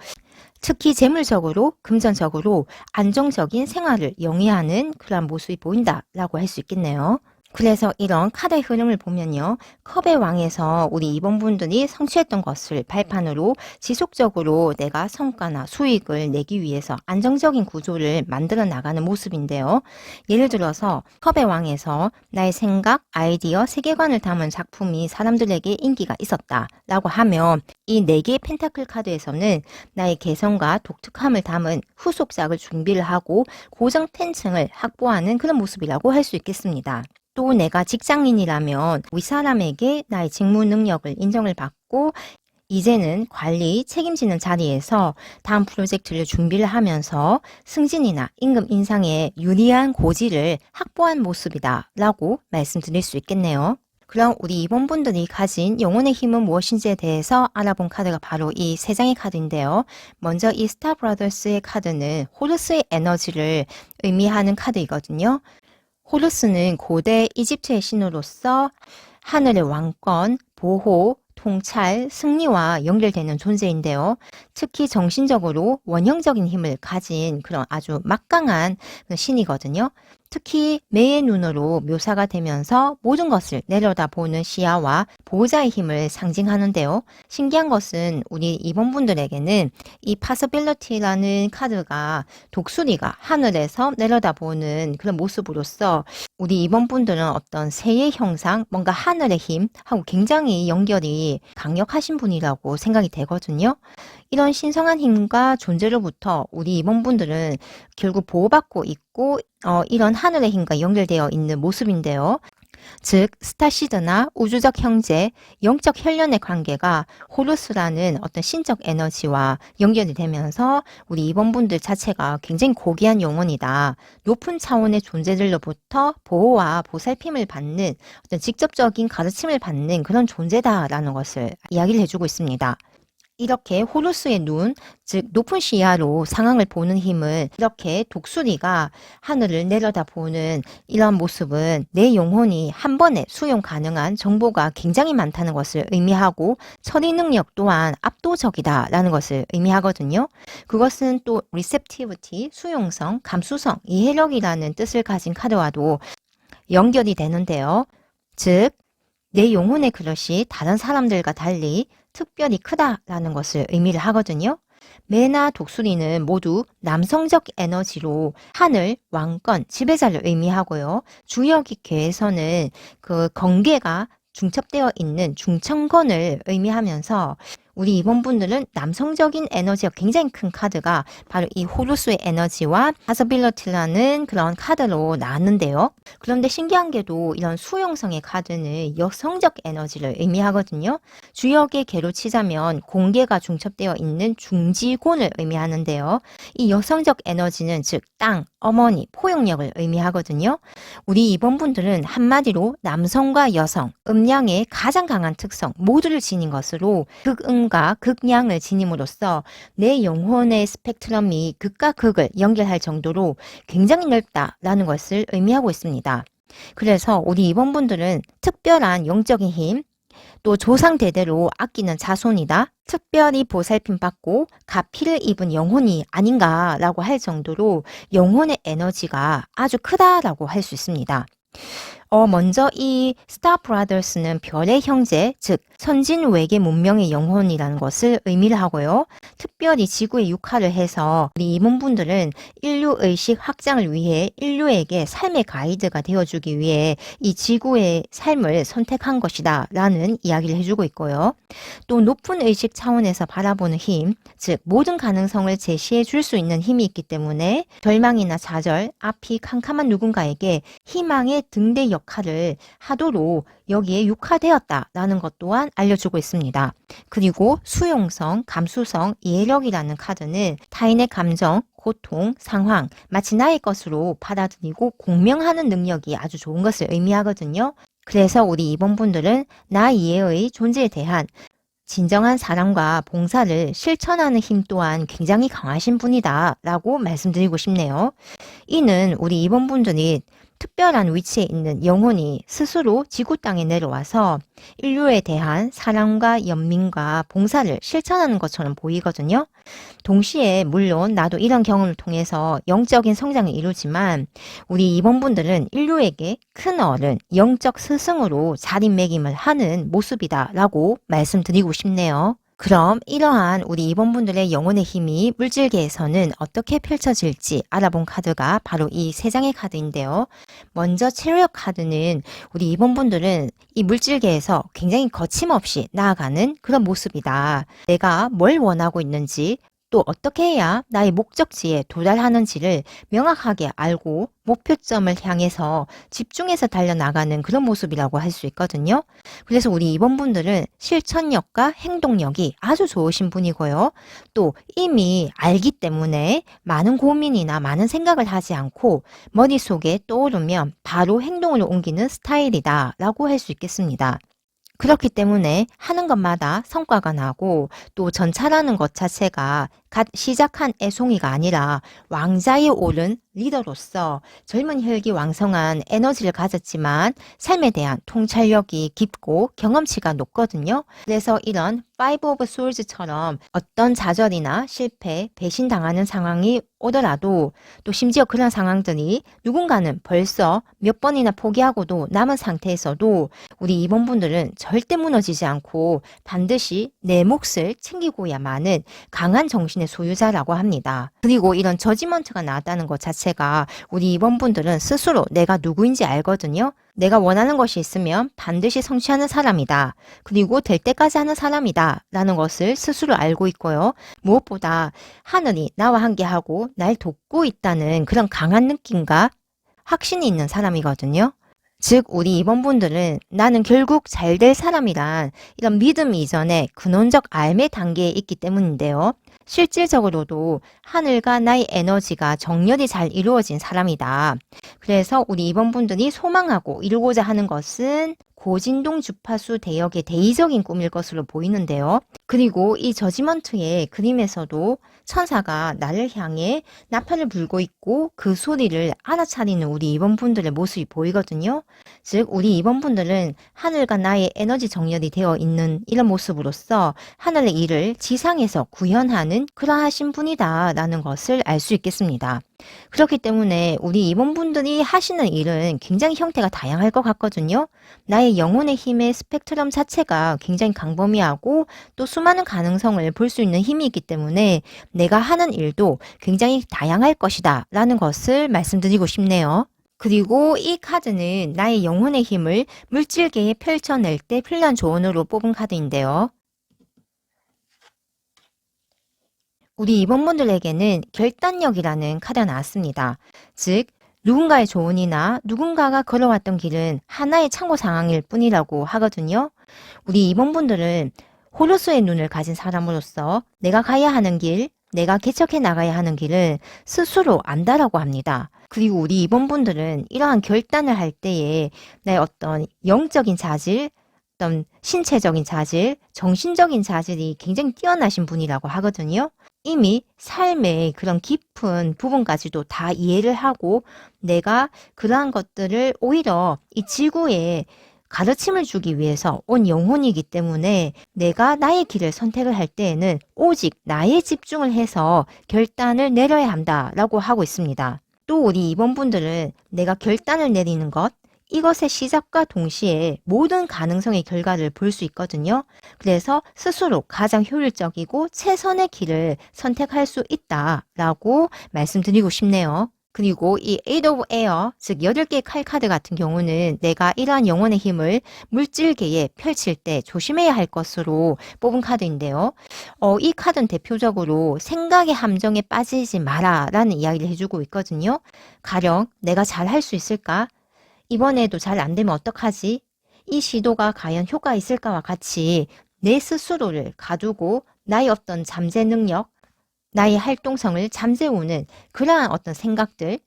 특히 재물적으로, 금전적으로 안정적인 생활을 영위하는 그런 모습이 보인다라고 할 수 있겠네요. 그래서 이런 카드의 흐름을 보면요. 컵의 왕에서 우리 2번 분들이 성취했던 것을 발판으로 지속적으로 내가 성과나 수익을 내기 위해서 안정적인 구조를 만들어 나가는 모습인데요. 예를 들어서 컵의 왕에서 나의 생각, 아이디어, 세계관을 담은 작품이 사람들에게 인기가 있었다라고 하면 이 4개의 펜타클 카드에서는 나의 개성과 독특함을 담은 후속작을 준비를 하고 고정 팬층을 확보하는 그런 모습이라고 할 수 있겠습니다. 또 내가 직장인이라면 윗사람에게 나의 직무 능력을 인정을 받고 이제는 관리, 책임지는 자리에서 다음 프로젝트를 준비를 하면서 승진이나 임금 인상에 유리한 고지를 확보한 모습이다 라고 말씀드릴 수 있겠네요. 그럼 우리 2번 분들이 가진 영혼의 힘은 무엇인지에 대해서 알아본 카드가 바로 이 3장의 카드인데요. 먼저 이 스타 브라더스의 카드는 호르스의 에너지를 의미하는 카드이거든요. 호르스는 고대 이집트의 신으로서 하늘의 왕권, 보호, 통찰, 승리와 연결되는 존재인데요. 특히 정신적으로 원형적인 힘을 가진 그런 아주 막강한 신이거든요. 특히 매의 눈으로 묘사가 되면서 모든 것을 내려다보는 시야와 보호자의 힘을 상징하는데요. 신기한 것은 우리 2번 분들에게는 이 possibility라는 카드가 독수리가 하늘에서 내려다보는 그런 모습으로서 우리 2번 분들은 어떤 새의 형상, 뭔가 하늘의 힘하고 굉장히 연결이 강력하신 분이라고 생각이 되거든요. 이런 신성한 힘과 존재로부터 우리 2번 분들은 결국 보호받고 있고 이런 하늘의 힘과 연결되어 있는 모습인데요. 즉 스타시드나 우주적 형제, 영적 혈연의 관계가 호루스라는 어떤 신적 에너지와 연결이 되면서 우리 2번 분들 자체가 굉장히 고귀한 영혼이다. 높은 차원의 존재들로부터 보호와 보살핌을 받는 어떤 직접적인 가르침을 받는 그런 존재다라는 것을 이야기를 해주고 있습니다. 이렇게 호루스의 눈, 즉 높은 시야로 상황을 보는 힘을 이렇게 독수리가 하늘을 내려다보는 이런 모습은 내 영혼이 한 번에 수용 가능한 정보가 굉장히 많다는 것을 의미하고 처리 능력 또한 압도적이다라는 것을 의미하거든요. 그것은 또 receptivity, 수용성, 감수성, 이해력이라는 뜻을 가진 카드와도 연결이 되는데요. 즉 내 영혼의 그릇이 다른 사람들과 달리 특별히 크다라는 것을 의미를 하거든요. 매나 독수리는 모두 남성적 에너지로 하늘, 왕권, 지배자를 의미하고요. 주역계에서는 그 건계가 중첩되어 있는 중천권을 의미하면서 우리 2번 분들은 남성적인 에너지가 굉장히 큰 카드가 바로 이 호루스의 에너지와 possibility라는 그런 카드로 나왔는데요. 그런데 신기한 게도 이런 수용성의 카드는 여성적 에너지를 의미하거든요. 주역의 개로 치자면 공계가 중첩되어 있는 중지곤을 의미하는데요. 이 여성적 에너지는 즉 땅, 어머니, 포용력을 의미하거든요. 우리 2번 분들은 한마디로 남성과 여성, 음양의 가장 강한 특성 모두를 지닌 것으로 극음과 극양을 지님으로써 내 영혼의 스펙트럼이 극과 극을 연결할 정도로 굉장히 넓다라는 것을 의미하고 있습니다. 그래서 우리 2번 분들은 특별한 영적인 힘, 또 조상 대대로 아끼는 자손이다. 특별히 보살핌 받고 가피를 입은 영혼이 아닌가라고 할 정도로 영혼의 에너지가 아주 크다라고 할 수 있습니다. 먼저 이 스타 브라더스는 별의 형제, 즉 선진 외계 문명의 영혼이라는 것을 의미를 하고요. 특별히 지구에 육화를 해서 우리 이문분들은 인류 의식 확장을 위해 인류에게 삶의 가이드가 되어주기 위해 이 지구의 삶을 선택한 것이다 라는 이야기를 해주고 있고요. 또 높은 의식 차원에서 바라보는 힘, 즉 모든 가능성을 제시해 줄 수 있는 힘이 있기 때문에 절망이나 좌절, 앞이 캄캄한 누군가에게 희망의 등대 역할을 하도록 여기에 육화되었다라는 것 또한 알려주고 있습니다. 그리고 수용성, 감수성, 이해력이라는 카드는 타인의 감정, 고통, 상황, 마치 나의 것으로 받아들이고 공명하는 능력이 아주 좋은 것을 의미하거든요. 그래서 우리 이번 분들은 나 이해의 존재에 대한 진정한 사랑과 봉사를 실천하는 힘 또한 굉장히 강하신 분이다 라고 말씀드리고 싶네요. 이는 우리 이번 분들이 특별한 위치에 있는 영혼이 스스로 지구 땅에 내려와서 인류에 대한 사랑과 연민과 봉사를 실천하는 것처럼 보이거든요. 동시에 물론 나도 이런 경험을 통해서 영적인 성장을 이루지만 우리 임원분들은 인류에게 큰 어른, 영적 스승으로 자리매김을 하는 모습이다 라고 말씀드리고 싶네요. 그럼 이러한 우리 임원분들의 영혼의 힘이 물질계에서는 어떻게 펼쳐질지 알아본 카드가 바로 이 세 장의 카드인데요. 먼저 체리엇 카드는 우리 임원분들은 이 물질계에서 굉장히 거침없이 나아가는 그런 모습이다. 내가 뭘 원하고 있는지 또 어떻게 해야 나의 목적지에 도달하는지를 명확하게 알고 목표점을 향해서 집중해서 달려나가는 그런 모습이라고 할 수 있거든요. 그래서 우리 이번 분들은 실천력과 행동력이 아주 좋으신 분이고요. 또 이미 알기 때문에 많은 고민이나 많은 생각을 하지 않고 머릿속에 떠오르면 바로 행동으로 옮기는 스타일이다 라고 할 수 있겠습니다. 그렇기 때문에 하는 것마다 성과가 나고 또 전차라는 것 자체가 갓 시작한 애송이가 아니라 왕자에 오른 리더로서 젊은 혈기 왕성한 에너지를 가졌지만 삶에 대한 통찰력이 깊고 경험치가 높거든요. 그래서 이런 Five of Swords처럼 어떤 좌절이나 실패, 배신당하는 상황이 오더라도 또 심지어 그런 상황들이 누군가는 벌써 몇 번이나 포기하고도 남은 상태에서도 우리 임원분들은 절대 무너지지 않고 반드시 내 몫을 챙기고야만은 강한 정신의 소유자라고 합니다. 그리고 이런 저지먼트가 나왔다는 것 자체가 우리 임원분들은 스스로 내가 누구인지 알거든요. 내가 원하는 것이 있으면 반드시 성취하는 사람이다. 그리고 될 때까지 하는 사람이다. 라는 것을 스스로 알고 있고요. 무엇보다 하늘이 나와 함께하고 날 돕고 있다는 그런 강한 느낌과 확신이 있는 사람이거든요. 즉 우리 임원분들은 나는 결국 잘 될 사람이란 이런 믿음 이전에 근원적 알매 단계에 있기 때문인데요. 실질적으로도 하늘과 나의 에너지가 정렬이 잘 이루어진 사람이다. 그래서 우리 임원분들이 소망하고 이루고자 하는 것은 고진동 주파수 대역의 대의적인 꿈일 것으로 보이는데요. 그리고 이 저지먼트의 그림에서도 천사가 나를 향해 나팔을 불고 있고 그 소리를 알아차리는 우리 임원분들의 모습이 보이거든요. 즉 우리 임원분들은 하늘과 나의 에너지 정렬이 되어 있는 이런 모습으로서 하늘의 일을 지상에서 구현하는 그러하신 분이다 라는 것을 알 수 있겠습니다. 그렇기 때문에 우리 임원분들이 하시는 일은 굉장히 형태가 다양할 것 같거든요. 나의 영혼의 힘의 스펙트럼 자체가 굉장히 광범위하고 또 수많은 가능성을 볼 수 있는 힘이 있기 때문에 내가 하는 일도 굉장히 다양할 것이다 라는 것을 말씀드리고 싶네요. 그리고 이 카드는 나의 영혼의 힘을 물질계에 펼쳐낼 때 필요한 조언으로 뽑은 카드인데요. 우리 임원분들에게는 결단력이라는 카드가 나왔습니다. 즉 누군가의 조언이나 누군가가 걸어왔던 길은 하나의 참고 상황일 뿐이라고 하거든요. 우리 임원분들은 호루스의 눈을 가진 사람으로서 내가 가야 하는 길, 내가 개척해 나가야 하는 길을 스스로 안다라고 합니다. 그리고 우리 임원분들은 이러한 결단을 할 때에 내 어떤 영적인 자질, 어떤 신체적인 자질, 정신적인 자질이 굉장히 뛰어나신 분이라고 하거든요. 이미 삶의 그런 깊은 부분까지도 다 이해를 하고 내가 그러한 것들을 오히려 이 지구에 가르침을 주기 위해서 온 영혼이기 때문에 내가 나의 길을 선택을 할 때에는 오직 나에 집중을 해서 결단을 내려야 한다라고 하고 있습니다. 또 우리 임원분들은 내가 결단을 내리는 것, 이것의 시작과 동시에 모든 가능성의 결과를 볼 수 있거든요. 그래서 스스로 가장 효율적이고 최선의 길을 선택할 수 있다라고 말씀드리고 싶네요. 그리고 이 Eight of Air, 즉 8개의 칼 카드 같은 경우는 내가 이러한 영혼의 힘을 물질계에 펼칠 때 조심해야 할 것으로 뽑은 카드인데요. 이 카드는 대표적으로 생각의 함정에 빠지지 마라 라는 이야기를 해주고 있거든요. 가령 내가 잘 할 수 있을까? 이번에도 잘 안 되면 어떡하지? 이 시도가 과연 효과 있을까와 같이 내 스스로를 가두고 나의 어떤 잠재 능력, 나의 활동성을 잠재우는 그러한 어떤 생각들,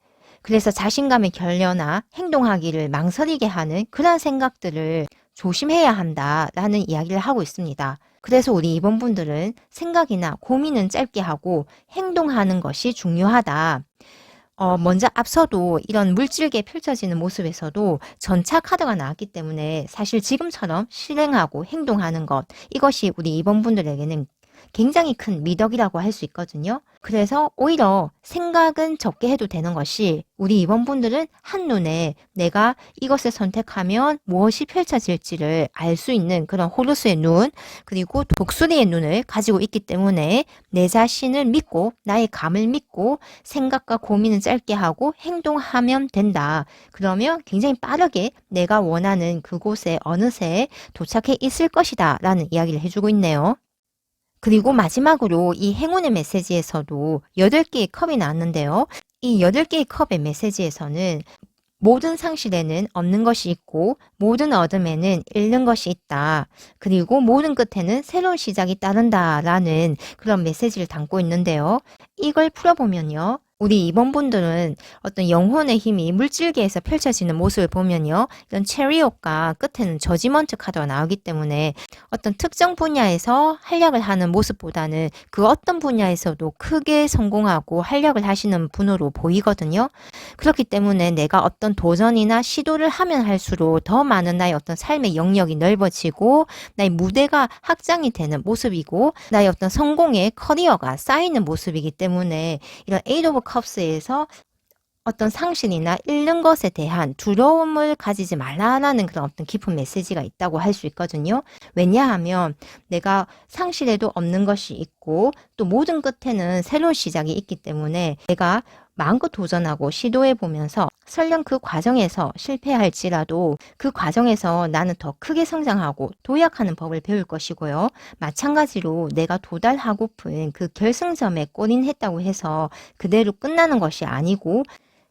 그래서 자신감의 결여나 행동하기를 망설이게 하는 그러한 생각들을 조심해야 한다라는 이야기를 하고 있습니다. 그래서 우리 이번 분들은 생각이나 고민은 짧게 하고 행동하는 것이 중요하다. 먼저 앞서도 이런 물질계 펼쳐지는 모습에서도 전차 카드가 나왔기 때문에 사실 지금처럼 실행하고 행동하는 것, 이것이 우리 2번 분들에게는 굉장히 큰 미덕이라고 할 수 있거든요. 그래서 오히려 생각은 적게 해도 되는 것이 우리 2번 분들은 한눈에 내가 이것을 선택하면 무엇이 펼쳐질지를 알 수 있는 그런 호루스의 눈, 그리고 독수리의 눈을 가지고 있기 때문에 내 자신을 믿고 나의 감을 믿고 생각과 고민은 짧게 하고 행동하면 된다. 그러면 굉장히 빠르게 내가 원하는 그곳에 어느새 도착해 있을 것이다 라는 이야기를 해주고 있네요. 그리고 마지막으로 이 행운의 메시지에서도 8개의 컵이 나왔는데요. 이 8개의 컵의 메시지에서는 모든 상실에는 얻는 것이 있고 모든 얻음에는 잃는 것이 있다. 그리고 모든 끝에는 새로운 시작이 따른다 라는 그런 메시지를 담고 있는데요. 이걸 풀어보면요. 우리 2번 분들은 어떤 영혼의 힘이 물질계에서 펼쳐지는 모습을 보면요. 이런 체리ot과 끝에는 저지먼트 카드가 나오기 때문에 어떤 특정 분야에서 활약을 하는 모습보다는 그 어떤 분야에서도 크게 성공하고 활약을 하시는 분으로 보이거든요. 그렇기 때문에 내가 어떤 도전이나 시도를 하면 할수록 더 많은 나의 어떤 삶의 영역이 넓어지고 나의 무대가 확장이 되는 모습이고 나의 어떤 성공의 커리어가 쌓이는 모습이기 때문에 이런 에이드 오브 컵스에서 어떤 상실이나 잃는 것에 대한 두려움을 가지지 말라라는 그런 어떤 깊은 메시지가 있다고 할 수 있거든요. 왜냐하면 내가 상실에도 없는 것이 있고 또 모든 끝에는 새로운 시작이 있기 때문에 내가 마음껏 도전하고 시도해 보면서 설령 그 과정에서 실패할지라도 그 과정에서 나는 더 크게 성장하고 도약하는 법을 배울 것이고요. 마찬가지로 내가 도달하고픈 그 결승점에 골인했다고 해서 그대로 끝나는 것이 아니고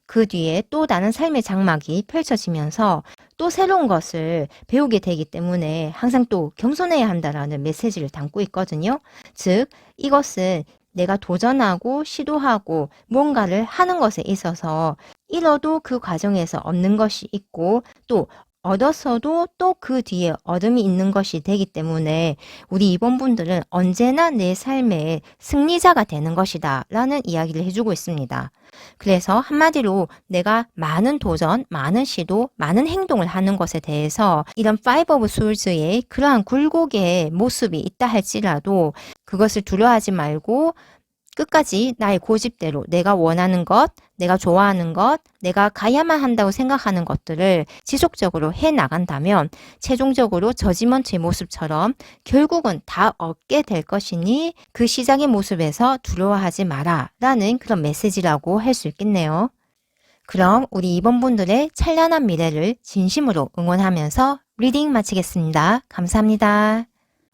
그 뒤에 또 다른 삶의 장막이 펼쳐지면서 또 새로운 것을 배우게 되기 때문에 항상 또 겸손해야 한다라는 메시지를 담고 있거든요. 즉, 이것은 내가 도전하고 시도하고 무언가를 하는 것에 있어서 잃어도 그 과정에서 얻는 것이 있고 또 얻었어도 또 그 뒤에 얻음이 있는 것이 되기 때문에 우리 2번 분들은 언제나 내 삶의 승리자가 되는 것이다 라는 이야기를 해주고 있습니다. 그래서 한마디로 내가 많은 도전, 많은 시도, 많은 행동을 하는 것에 대해서 이런 Five of Swords의 그러한 굴곡의 모습이 있다 할지라도 그것을 두려워하지 말고 끝까지 나의 고집대로 내가 원하는 것, 내가 좋아하는 것, 내가 가야만 한다고 생각하는 것들을 지속적으로 해 나간다면 최종적으로 저지먼트의 모습처럼 결국은 다 얻게 될 것이니 그 시작의 모습에서 두려워하지 마라 라는 그런 메시지라고 할 수 있겠네요. 그럼 우리 2번 분들의 찬란한 미래를 진심으로 응원하면서 리딩 마치겠습니다. 감사합니다.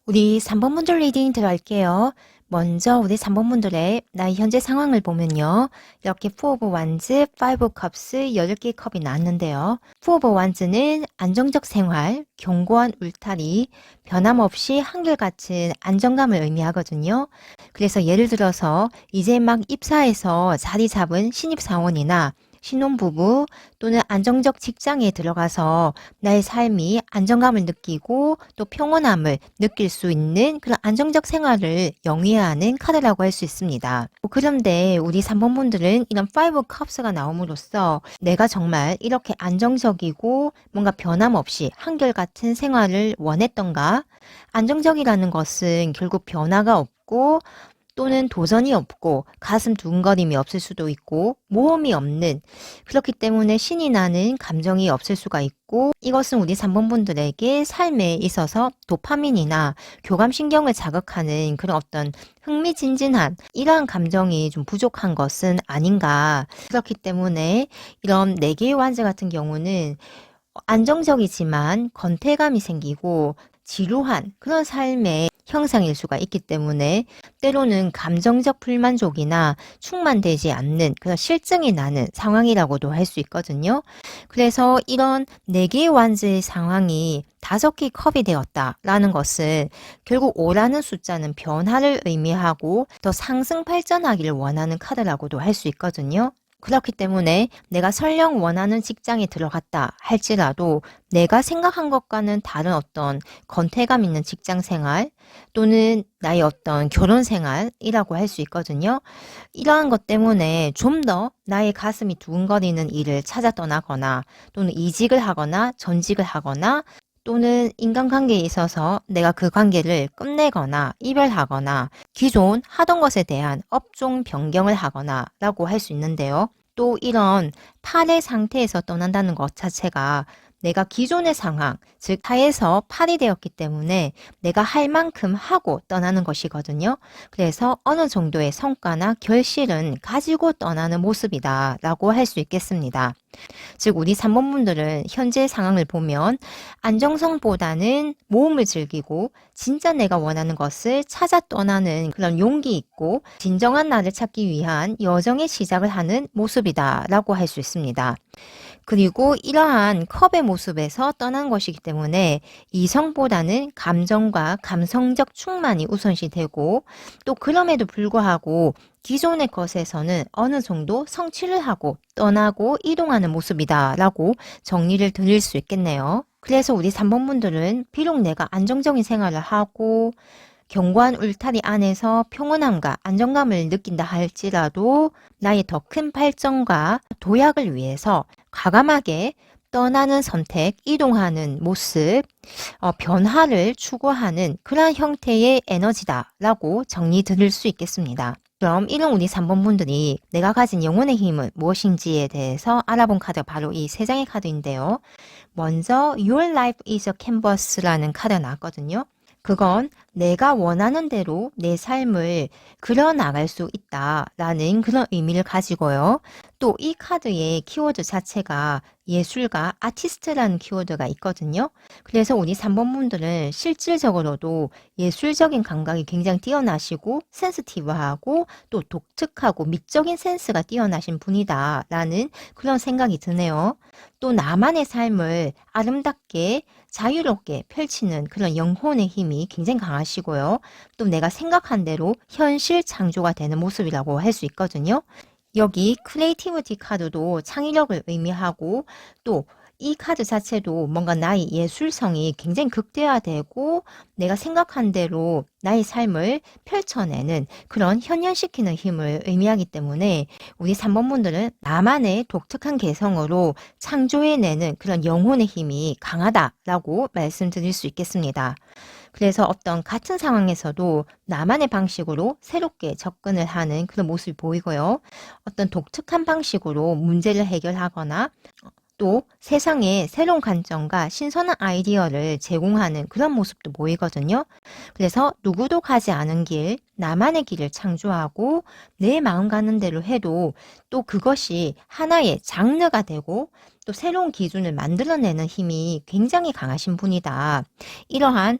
우리 3번 분들 리딩 들어갈게요. 먼저 우리 3번 분들의 나의 현재 상황을 보면요. 이렇게 4 of Wands, 5 of Cups 8개의 컵이 나왔는데요. 4 of Wands는 안정적 생활, 견고한 울타리, 변함없이 한결같은 안정감을 의미하거든요. 그래서 예를 들어서 이제 막 입사해서 자리 잡은 신입사원이나 신혼부부 또는 안정적 직장에 들어가서 나의 삶이 안정감을 느끼고 또 평온함을 느낄 수 있는 그런 안정적 생활을 영위하는 카드라고 할 수 있습니다. 그런데 우리 3번 분들은 이런 5 컵스가 나옴으로써 내가 정말 이렇게 안정적이고 뭔가 변함없이 한결같은 생활을 원했던가? 안정적이라는 것은 결국 변화가 없고 또는 도전이 없고 가슴 두근거림이 없을 수도 있고 모험이 없는, 그렇기 때문에 신이 나는 감정이 없을 수가 있고 이것은 우리 3번 분들에게 삶에 있어서 도파민이나 교감신경을 자극하는 그런 어떤 흥미진진한 이러한 감정이 좀 부족한 것은 아닌가. 그렇기 때문에 이런 4개의 완즈 같은 경우는 안정적이지만 건태감이 생기고 지루한 그런 삶의 형상일 수가 있기 때문에 때로는 감정적 불만족이나 충만되지 않는 그런 실증이 나는 상황이라고도 할 수 있거든요. 그래서 이런 4개의 완즈의 상황이 5개의 컵이 되었다라는 것은 결국 5라는 숫자는 변화를 의미하고 더 상승 발전하기를 원하는 카드라고도 할 수 있거든요. 그렇기 때문에 내가 설령 원하는 직장에 들어갔다 할지라도 내가 생각한 것과는 다른 어떤 건태감 있는 직장 생활 또는 나의 어떤 결혼 생활이라고 할 수 있거든요. 이러한 것 때문에 좀 더 나의 가슴이 두근거리는 일을 찾아 떠나거나 또는 이직을 하거나 전직을 하거나 또는 인간관계에 있어서 내가 그 관계를 끝내거나 이별하거나 기존 하던 것에 대한 업종 변경을 하거나 라고 할 수 있는데요. 또 이런 팔의 상태에서 떠난다는 것 자체가 내가 기존의 상황, 즉 타에서 팔이 되었기 때문에 내가 할 만큼 하고 떠나는 것이거든요. 그래서 어느 정도의 성과나 결실은 가지고 떠나는 모습이다 라고 할 수 있겠습니다. 즉 우리 3번분들은 현재 상황을 보면 안정성보다는 모험을 즐기고 진짜 내가 원하는 것을 찾아 떠나는 그런 용기 있고 진정한 나를 찾기 위한 여정의 시작을 하는 모습이다 라고 할 수 있습니다. 그리고 이러한 컵의 모습에서 떠난 것이기 때문에 이성보다는 감정과 감성적 충만이 우선시 되고 또 그럼에도 불구하고 기존의 것에서는 어느 정도 성취를 하고 떠나고 이동하는 모습이다 라고 정리를 드릴 수 있겠네요. 그래서 우리 3번분들은 비록 내가 안정적인 생활을 하고 견고한 울타리 안에서 평온함과 안정감을 느낀다 할지라도 나의 더 큰 발전과 도약을 위해서 과감하게 떠나는 선택, 이동하는 모습, 변화를 추구하는 그러한 형태의 에너지다라고 정리 드릴 수 있겠습니다. 그럼 이런 우리 3번분들이 내가 가진 영혼의 힘은 무엇인지에 대해서 알아본 카드가 바로 이 3장의 카드인데요. 먼저 Your Life is a Canvas라는 카드가 나왔거든요. 그건 내가 원하는 대로 내 삶을 그려나갈 수 있다라는 그런 의미를 가지고요. 또 이 카드의 키워드 자체가 예술가, 아티스트라는 키워드가 있거든요. 그래서 우리 3번분들은 실질적으로도 예술적인 감각이 굉장히 뛰어나시고 센시티브하고 또 독특하고 미적인 센스가 뛰어나신 분이다라는 그런 생각이 드네요. 또 나만의 삶을 아름답게 자유롭게 펼치는 그런 영혼의 힘이 굉장히 강하시고요. 또 내가 생각한 대로 현실 창조가 되는 모습이라고 할 수 있거든요. 여기 크리에이티비티 카드도 창의력을 의미하고 또 이 카드 자체도 뭔가 나의 예술성이 굉장히 극대화되고 내가 생각한 대로 나의 삶을 펼쳐내는 그런 현현시키는 힘을 의미하기 때문에 우리 3번분들은 나만의 독특한 개성으로 창조해내는 그런 영혼의 힘이 강하다라고 말씀드릴 수 있겠습니다. 그래서 어떤 같은 상황에서도 나만의 방식으로 새롭게 접근을 하는 그런 모습이 보이고요. 어떤 독특한 방식으로 문제를 해결하거나 또 세상에 새로운 관점과 신선한 아이디어를 제공하는 그런 모습도 보이거든요. 그래서 누구도 가지 않은 길, 나만의 길을 창조하고 내 마음 가는 대로 해도 또 그것이 하나의 장르가 되고 또 새로운 기준을 만들어내는 힘이 굉장히 강하신 분이다. 이러한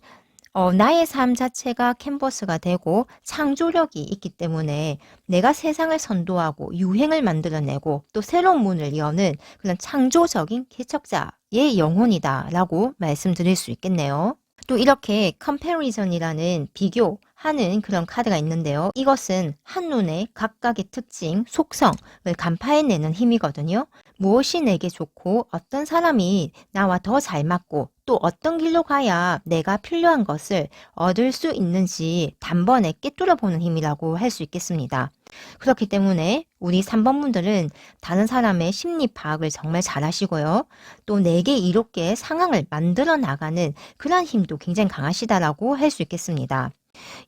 나의 삶 자체가 캔버스가 되고 창조력이 있기 때문에 내가 세상을 선도하고 유행을 만들어내고 또 새로운 문을 여는 그런 창조적인 개척자의 영혼이다 라고 말씀드릴 수 있겠네요. 또 이렇게 컴패리전이라는 비교하는 그런 카드가 있는데요. 이것은 한눈에 각각의 특징, 속성을 간파해내는 힘이거든요. 무엇이 내게 좋고 어떤 사람이 나와 더 잘 맞고 또 어떤 길로 가야 내가 필요한 것을 얻을 수 있는지 단번에 꿰뚫어 보는 힘이라고 할 수 있겠습니다. 그렇기 때문에 우리 3번분들은 다른 사람의 심리 파악을 정말 잘 하시고요. 또 내게 이롭게 상황을 만들어 나가는 그런 힘도 굉장히 강하시다라고 할 수 있겠습니다.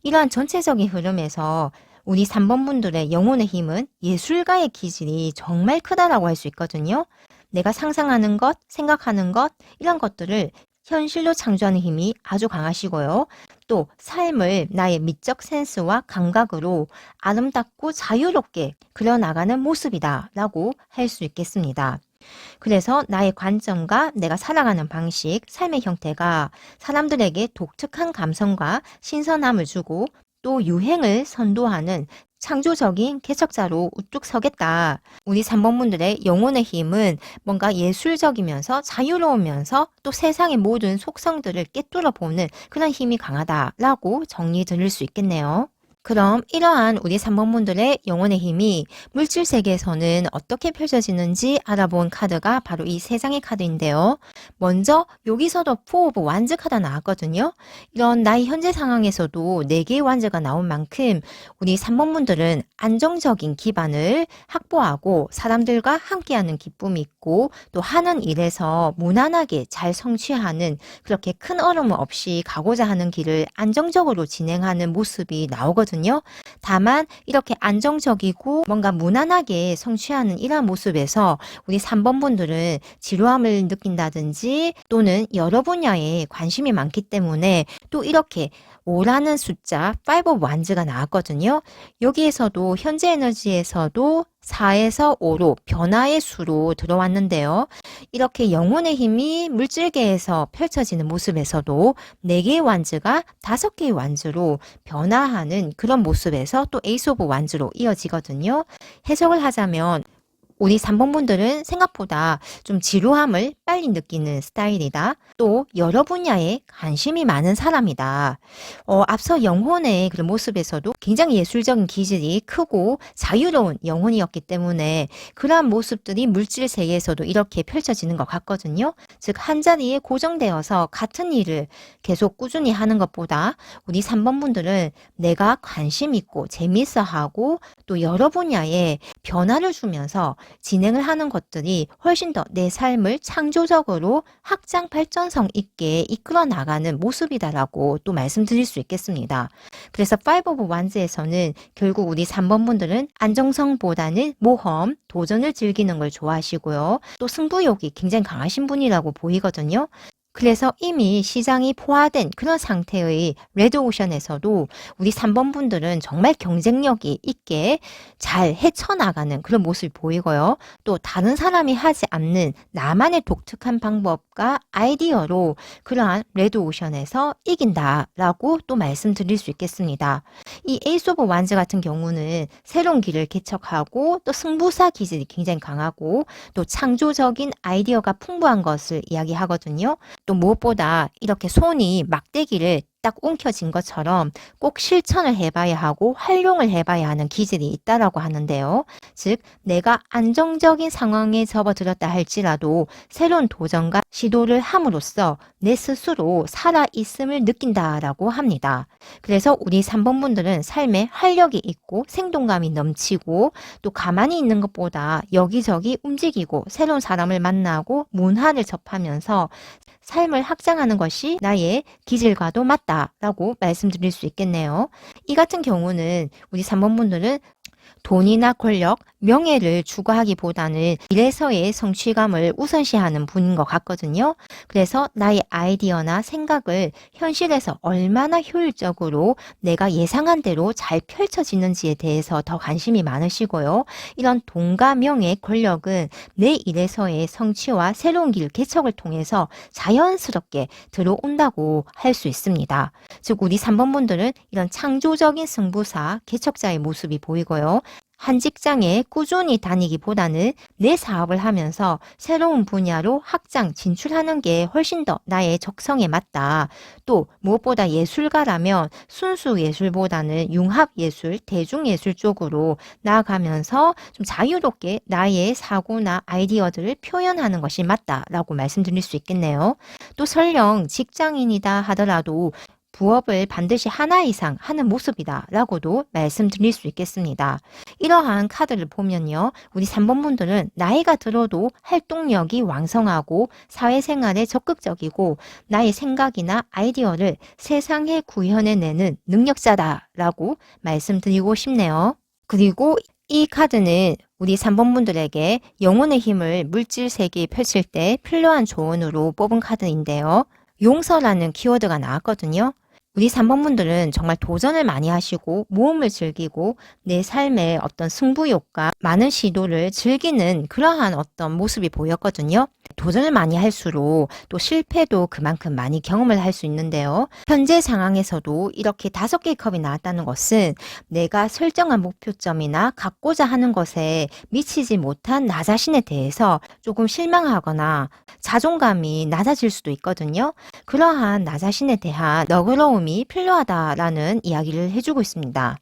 이러한 전체적인 흐름에서 우리 3번분들의 영혼의 힘은 예술가의 기질이 정말 크다라고 할 수 있거든요. 내가 상상하는 것, 생각하는 것, 이런 것들을 현실로 창조하는 힘이 아주 강하시고요. 또 삶을 나의 미적 센스와 감각으로 아름답고 자유롭게 그려나가는 모습이다 라고 할 수 있겠습니다. 그래서 나의 관점과 내가 살아가는 방식, 삶의 형태가 사람들에게 독특한 감성과 신선함을 주고 또 유행을 선도하는 창조적인 개척자로 우뚝 서겠다. 우리 3번분들의 영혼의 힘은 뭔가 예술적이면서 자유로우면서 또 세상의 모든 속성들을 꿰뚫어 보는 그런 힘이 강하다라고 정리 드릴 수 있겠네요. 그럼 이러한 우리 3번 분들의 영혼의 힘이 물질 세계에서는 어떻게 펼쳐지는지 알아본 카드가 바로 이 3장의 카드인데요. 먼저 여기서도 포 오브 완즈 카드가 나왔거든요. 이런 나의 현재 상황에서도 4개의 완즈가 나온 만큼 우리 3번 분들은 안정적인 기반을 확보하고 사람들과 함께하는 기쁨이 있고 또 하는 일에서 무난하게 잘 성취하는 그렇게 큰 어려움 없이 가고자 하는 길을 안정적으로 진행하는 모습이 나오거든요. 다만 이렇게 안정적이고 뭔가 무난하게 성취하는 이러한 모습에서 우리 3번 분들은 지루함을 느낀다든지 또는 여러 분야에 관심이 많기 때문에 또 이렇게 5라는 숫자 5 of wands가 나왔거든요. 여기에서도 현재 에너지에서도 4에서 5로 변화의 수로 들어왔는데요. 이렇게 영혼의 힘이 물질계에서 펼쳐지는 모습에서도 4개의 완즈가 5개의 완즈로 변화하는 그런 모습에서 또 에이스 오브 완즈로 이어지거든요. 해석을 하자면 우리 3번 분들은 생각보다 좀 지루함을 빨리 느끼는 스타일이다. 또 여러 분야에 관심이 많은 사람이다. 앞서 영혼의 그런 모습에서도 굉장히 예술적인 기질이 크고 자유로운 영혼이었기 때문에 그러한 모습들이 물질 세계에서도 이렇게 펼쳐지는 것 같거든요. 즉 한자리에 고정되어서 같은 일을 계속 꾸준히 하는 것보다 우리 3번 분들은 내가 관심 있고 재미있어하고 또 여러 분야에 변화를 주면서 진행을 하는 것들이 훨씬 더 내 삶을 창조적으로 확장 발전성 있게 이끌어 나가는 모습이다라고 또 말씀드릴 수 있겠습니다. 그래서 5 of wands에서는 결국 우리 3번 분들은 안정성보다는 모험, 도전을 즐기는 걸 좋아하시고요. 또 승부욕이 굉장히 강하신 분이라고 보이거든요. 그래서 이미 시장이 포화된 그런 상태의 레드오션에서도 우리 3번 분들은 정말 경쟁력이 있게 잘 헤쳐나가는 그런 모습이 보이고요. 또 다른 사람이 하지 않는 나만의 독특한 방법과 아이디어로 그러한 레드오션에서 이긴다라고 또 말씀드릴 수 있겠습니다. 이 에이스 오브 완즈 같은 경우는 새로운 길을 개척하고 또 승부사 기질이 굉장히 강하고 또 창조적인 아이디어가 풍부한 것을 이야기하거든요. 또 무엇보다 이렇게 손이 막대기를 딱 움켜진 것처럼 꼭 실천을 해봐야 하고 활용을 해봐야 하는 기질이 있다라고 하는데요. 즉 내가 안정적인 상황에 접어들었다 할지라도 새로운 도전과 시도를 함으로써 내 스스로 살아있음을 느낀다라고 합니다. 그래서 우리 3번 분들은 삶에 활력이 있고 생동감이 넘치고 또 가만히 있는 것보다 여기저기 움직이고 새로운 사람을 만나고 문화를 접하면서 삶을 확장하는 것이 나의 기질과도 맞다라고 말씀드릴 수 있겠네요. 이 같은 경우는 우리 3번 분들은 돈이나 권력, 명예를 추구하기보다는 일에서의 성취감을 우선시하는 분인 것 같거든요. 그래서 나의 아이디어나 생각을 현실에서 얼마나 효율적으로 내가 예상한 대로 잘 펼쳐지는지에 대해서 더 관심이 많으시고요. 이런 돈과 명예, 권력은 내 일에서의 성취와 새로운 길 개척을 통해서 자연스럽게 들어온다고 할 수 있습니다. 즉 우리 3번 분들은 이런 창조적인 승부사, 개척자의 모습이 보이고요. 한 직장에 꾸준히 다니기보다는 내 사업을 하면서 새로운 분야로 확장, 진출하는 게 훨씬 더 나의 적성에 맞다. 또 무엇보다 예술가라면 순수 예술보다는 융합 예술, 대중예술 쪽으로 나아가면서 좀 자유롭게 나의 사고나 아이디어들을 표현하는 것이 맞다라고 말씀드릴 수 있겠네요. 또 설령 직장인이다 하더라도 부업을 반드시 하나 이상 하는 모습이다 라고도 말씀드릴 수 있겠습니다. 이러한 카드를 보면요. 우리 3번 분들은 나이가 들어도 활동력이 왕성하고 사회생활에 적극적이고 나의 생각이나 아이디어를 세상에 구현해내는 능력자다 라고 말씀드리고 싶네요. 그리고 이 카드는 우리 3번 분들에게 영혼의 힘을 물질 세계에 펼칠 때 필요한 조언으로 뽑은 카드인데요. 용서라는 키워드가 나왔거든요. 우리 3번 분들은 정말 도전을 많이 하시고 모험을 즐기고 내 삶의 어떤 승부욕과 많은 시도를 즐기는 그러한 어떤 모습이 보였거든요. 도전을 많이 할수록 또 실패도 그만큼 많이 경험을 할 수 있는데요. 현재 상황에서도 이렇게 5개의 컵이 나왔다는 것은 내가 설정한 목표점이나 갖고자 하는 것에 미치지 못한 나 자신에 대해서 조금 실망하거나 자존감이 낮아질 수도 있거든요. 그러한 나 자신에 대한 너그러움이 필요하다라는 이야기를 해주고 있습니다.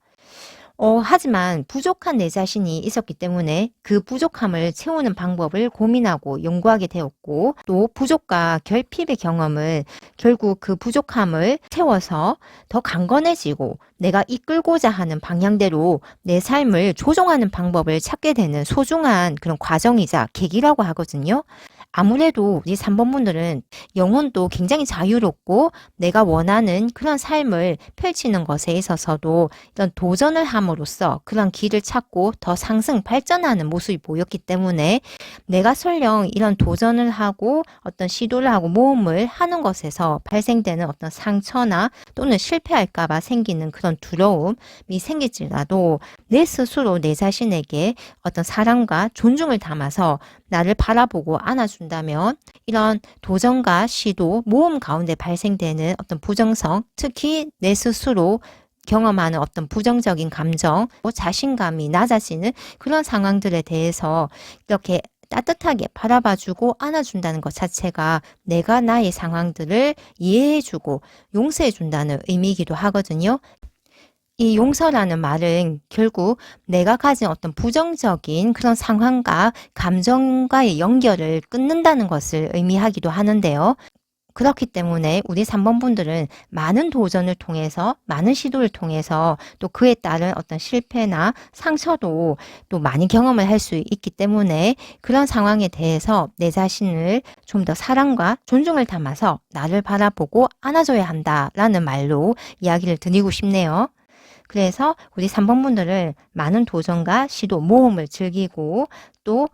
하지만 부족한 내 자신이 있었기 때문에 그 부족함을 채우는 방법을 고민하고 연구하게 되었고, 또 부족과 결핍의 경험을 결국 그 부족함을 채워서 더 강건해지고 내가 이끌고자 하는 방향대로 내 삶을 조종하는 방법을 찾게 되는 소중한 그런 과정이자 계기라고 하거든요. 아무래도 우리 3번 분들은 영혼도 굉장히 자유롭고 내가 원하는 그런 삶을 펼치는 것에 있어서도 이런 도전을 함으로써 그런 길을 찾고 더 상승, 발전하는 모습이 보였기 때문에 내가 설령 이런 도전을 하고 어떤 시도를 하고 모험을 하는 것에서 발생되는 어떤 상처나 또는 실패할까봐 생기는 그런 두려움이 생길지라도 내 스스로 내 자신에게 어떤 사랑과 존중을 담아서 나를 바라보고 안아준다면 이런 도전과 시도, 모험 가운데 발생되는 어떤 부정성, 특히 내 스스로 경험하는 어떤 부정적인 감정, 자신감이 낮아지는 그런 상황들에 대해서 이렇게 따뜻하게 바라봐주고 안아준다는 것 자체가 내가 나의 상황들을 이해해주고 용서해준다는 의미이기도 하거든요. 이 용서라는 말은 결국 내가 가진 어떤 부정적인 그런 상황과 감정과의 연결을 끊는다는 것을 의미하기도 하는데요. 그렇기 때문에 우리 3번 분들은 많은 도전을 통해서, 많은 시도를 통해서 또 그에 따른 어떤 실패나 상처도 또 많이 경험을 할 수 있기 때문에 그런 상황에 대해서 내 자신을 좀 더 사랑과 존중을 담아서 나를 바라보고 안아줘야 한다라는 말로 이야기를 드리고 싶네요. 그래서 우리 3번 분들은 많은 도전과 시도, 모험을 즐기고 또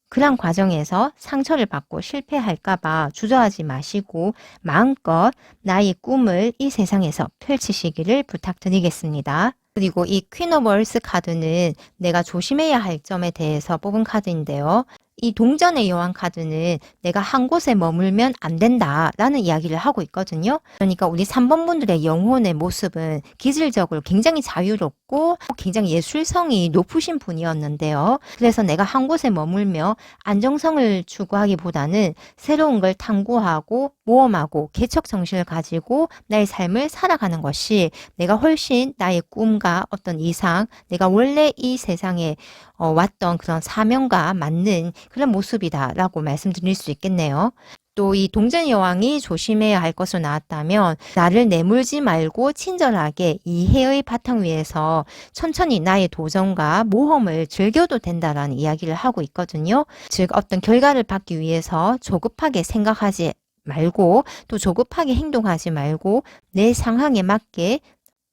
그런 과정에서 상처를 받고 실패할까봐 주저하지 마시고 마음껏 나의 꿈을 이 세상에서 펼치시기를 부탁드리겠습니다. 그리고 이 퀸 오브 월스 카드는 내가 조심해야 할 점에 대해서 뽑은 카드인데요. 이 동전의 여왕 카드는 내가 한 곳에 머물면 안 된다라는 이야기를 하고 있거든요. 그러니까 우리 3번 분들의 영혼의 모습은 기질적으로 굉장히 자유롭고 굉장히 예술성이 높으신 분이었는데요. 그래서 내가 한 곳에 머물며 안정성을 추구하기보다는 새로운 걸 탐구하고 모험하고 개척 정신을 가지고 나의 삶을 살아가는 것이 내가 훨씬 나의 꿈과 어떤 이상, 내가 원래 이 세상에 왔던 그런 사명과 맞는 그런 모습이다라고 말씀드릴 수 있겠네요. 또 이 동전 여왕이 조심해야 할 것으로 나왔다면 나를 내몰지 말고 친절하게 이해의 바탕 위에서 천천히 나의 도전과 모험을 즐겨도 된다라는 이야기를 하고 있거든요. 즉 어떤 결과를 받기 위해서 조급하게 생각하지 말고 또 조급하게 행동하지 말고 내 상황에 맞게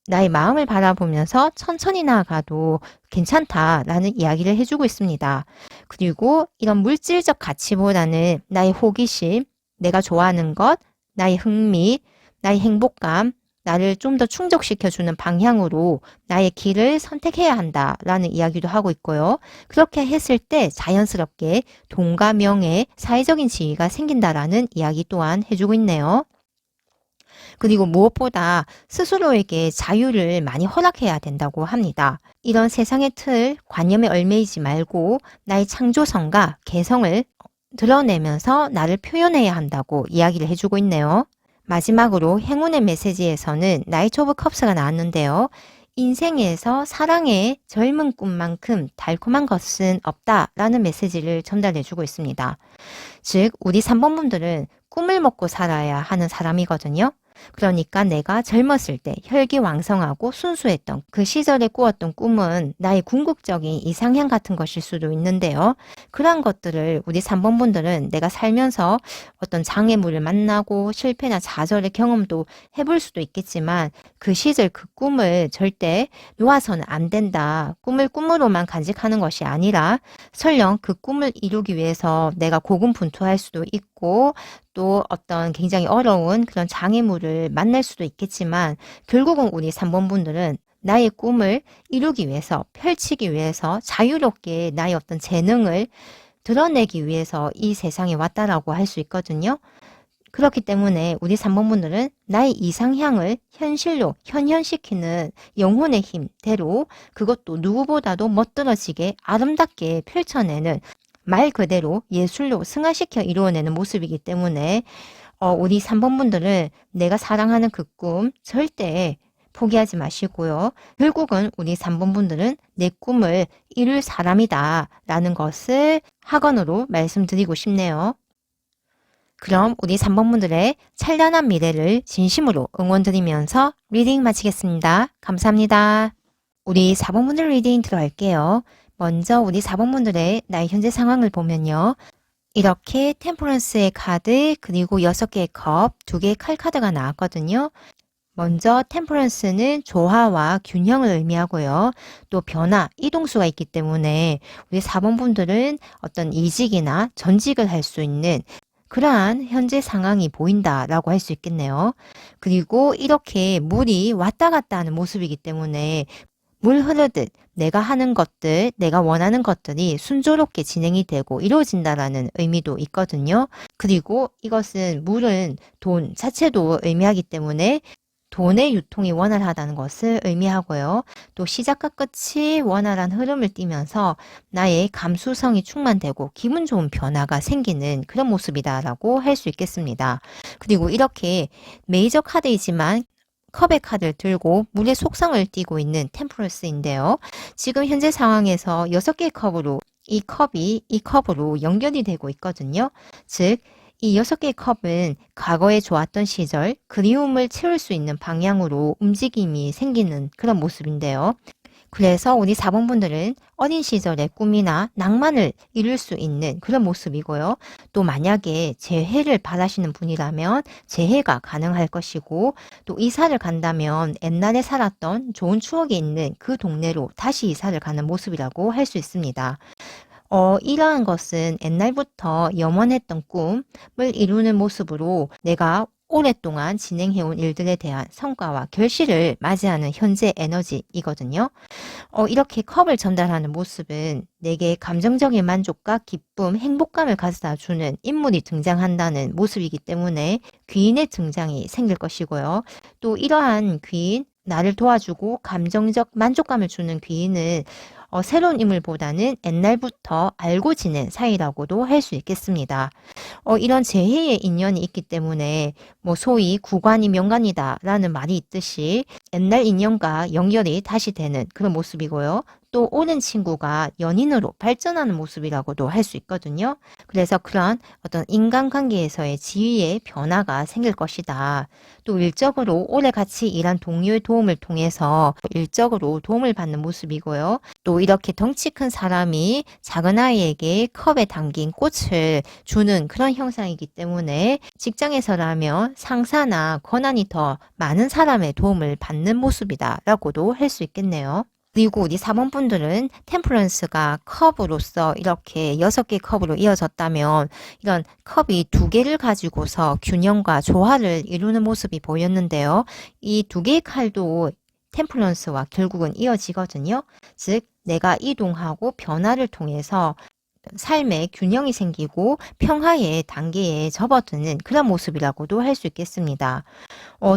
나의 마음을 바라보면서 천천히 나아가도 괜찮다라는 이야기를 해주고 있습니다. 그리고 이런 물질적 가치보다는 나의 호기심, 내가 좋아하는 것, 나의 흥미, 나의 행복감, 나를 좀 더 충족시켜주는 방향으로 나의 길을 선택해야 한다라는 이야기도 하고 있고요. 그렇게 했을 때 자연스럽게 돈과 명예, 사회적인 지위가 생긴다라는 이야기 또한 해주고 있네요. 그리고 무엇보다 스스로에게 자유를 많이 허락해야 된다고 합니다. 이런 세상의 틀, 관념에 얽매이지 말고 나의 창조성과 개성을 드러내면서 나를 표현해야 한다고 이야기를 해주고 있네요. 마지막으로 행운의 메시지에서는 나이트 오브 컵스가 나왔는데요. 인생에서 사랑의 젊은 꿈만큼 달콤한 것은 없다라는 메시지를 전달해주고 있습니다. 즉 우리 3번 분들은 꿈을 먹고 살아야 하는 사람이거든요. 그러니까 내가 젊었을 때 혈기왕성하고 순수했던 그 시절에 꾸었던 꿈은 나의 궁극적인 이상향 같은 것일 수도 있는데요. 그러한 것들을 우리 3번 분들은 내가 살면서 어떤 장애물을 만나고 실패나 좌절의 경험도 해볼 수도 있겠지만 그 시절 그 꿈을 절대 놓아서는 안 된다. 꿈을 꿈으로만 간직하는 것이 아니라 설령 그 꿈을 이루기 위해서 내가 고군분투할 수도 있고 또 어떤 굉장히 어려운 그런 장애물을 만날 수도 있겠지만 결국은 우리 3번 분들은 나의 꿈을 이루기 위해서 펼치기 위해서 자유롭게 나의 어떤 재능을 드러내기 위해서 이 세상에 왔다라고 할 수 있거든요. 그렇기 때문에 우리 3번 분들은 나의 이상향을 현실로 현현시키는 영혼의 힘대로 그것도 누구보다도 멋들어지게 아름답게 펼쳐내는 말 그대로 예술로 승화시켜 이루어내는 모습이기 때문에 우리 3번 분들은 내가 사랑하는 그 꿈 절대 포기하지 마시고요. 결국은 우리 3번 분들은 내 꿈을 이룰 사람이다 라는 것을 학원으로 말씀드리고 싶네요. 그럼 우리 3번 분들의 찬란한 미래를 진심으로 응원드리면서 리딩 마치겠습니다. 감사합니다. 우리 4번 분들 리딩 들어갈게요. 먼저 우리 4번 분들의 나의 현재 상황을 보면요. 이렇게 템퍼런스의 카드 그리고 6개의 컵, 2개의 칼 카드가 나왔거든요. 먼저 템퍼런스는 조화와 균형을 의미하고요. 또 변화, 이동수가 있기 때문에 우리 4번 분들은 어떤 이직이나 전직을 할 수 있는 그러한 현재 상황이 보인다라고 할 수 있겠네요. 그리고 이렇게 물이 왔다 갔다 하는 모습이기 때문에 물 흐르듯 내가 하는 것들, 내가 원하는 것들이 순조롭게 진행이 되고 이루어진다라는 의미도 있거든요. 그리고 이것은 물은 돈 자체도 의미하기 때문에 돈의 유통이 원활하다는 것을 의미하고요. 또 시작과 끝이 원활한 흐름을 띠면서 나의 감수성이 충만되고 기분 좋은 변화가 생기는 그런 모습이다라고 할 수 있겠습니다. 그리고 이렇게 메이저 카드이지만 컵의 카드를 들고 물의 속성을 띠고 있는 템퍼런스인데요. 지금 현재 상황에서 6개의 컵으로 이 컵이 이 컵으로 연결이 되고 있거든요. 즉, 이 6개의 컵은 과거에 좋았던 시절, 그리움을 채울 수 있는 방향으로 움직임이 생기는 그런 모습인데요. 그래서 우리 4번 분들은 어린 시절의 꿈이나 낭만을 이룰 수 있는 그런 모습이고요. 또 만약에 재회를 바라시는 분이라면 재회가 가능할 것이고 또 이사를 간다면 옛날에 살았던 좋은 추억이 있는 그 동네로 다시 이사를 가는 모습이라고 할 수 있습니다. 이러한 것은 옛날부터 염원했던 꿈을 이루는 모습으로 내가 오랫동안 진행해온 일들에 대한 성과와 결실을 맞이하는 현재 에너지이거든요. 이렇게 컵을 전달하는 모습은 내게 감정적인 만족과 기쁨, 행복감을 가져다 주는 인물이 등장한다는 모습이기 때문에 귀인의 등장이 생길 것이고요. 또 이러한 귀인, 나를 도와주고 감정적 만족감을 주는 귀인은 새로운 인물보다는 옛날부터 알고 지낸 사이라고도 할 수 있겠습니다. 이런 재해의 인연이 있기 때문에 소위 구관이 명관이다 라는 말이 있듯이 옛날 인연과 연결이 다시 되는 그런 모습이고요. 또 오는 친구가 연인으로 발전하는 모습이라고도 할 수 있거든요. 그래서 그런 어떤 인간관계에서의 지위의 변화가 생길 것이다. 또 일적으로 오래 같이 일한 동료의 도움을 통해서 일적으로 도움을 받는 모습이고요. 또 이렇게 덩치 큰 사람이 작은 아이에게 컵에 담긴 꽃을 주는 그런 형상이기 때문에 직장에서라면 상사나 권한이 더 많은 사람의 도움을 받는 모습이다 라고도 할 수 있겠네요. 그리고 우리 4번 분들은 템퍼런스가 컵으로서 이렇게 6개의 컵으로 이어졌다면 이런 컵이 2개를 가지고서 균형과 조화를 이루는 모습이 보였는데요. 이 2개의 칼도 템퍼런스와 결국은 이어지거든요. 즉 내가 이동하고 변화를 통해서 삶의 균형이 생기고 평화의 단계에 접어드는 그런 모습이라고도 할 수 있겠습니다.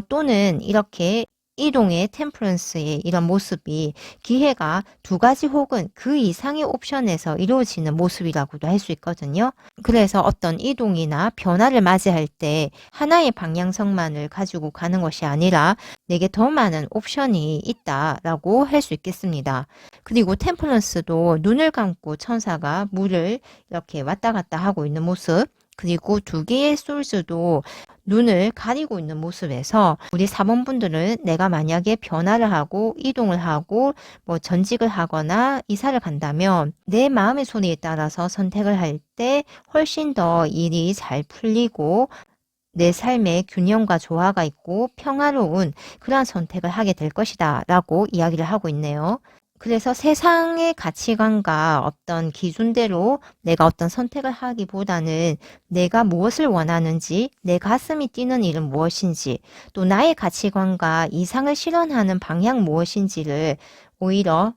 또는 이렇게 이동의 템퍼런스의 이런 모습이 기회가 2가지 혹은 그 이상의 옵션에서 이루어지는 모습이라고도 할 수 있거든요. 그래서 어떤 이동이나 변화를 맞이할 때 하나의 방향성만을 가지고 가는 것이 아니라 내게 더 많은 옵션이 있다라고 할 수 있겠습니다. 그리고 템퍼런스도 눈을 감고 천사가 물을 이렇게 왔다 갔다 하고 있는 모습, 그리고 2개의 솔즈도 눈을 가리고 있는 모습에서 우리 4번 분들은 내가 만약에 변화를 하고 이동을 하고 전직을 하거나 이사를 간다면 내 마음의 소리에 따라서 선택을 할 때 훨씬 더 일이 잘 풀리고 내 삶에 균형과 조화가 있고 평화로운 그러한 선택을 하게 될 것이다 라고 이야기를 하고 있네요. 그래서 세상의 가치관과 어떤 기준대로 내가 어떤 선택을 하기보다는 내가 무엇을 원하는지, 내 가슴이 뛰는 일은 무엇인지, 또 나의 가치관과 이상을 실현하는 방향 무엇인지를 오히려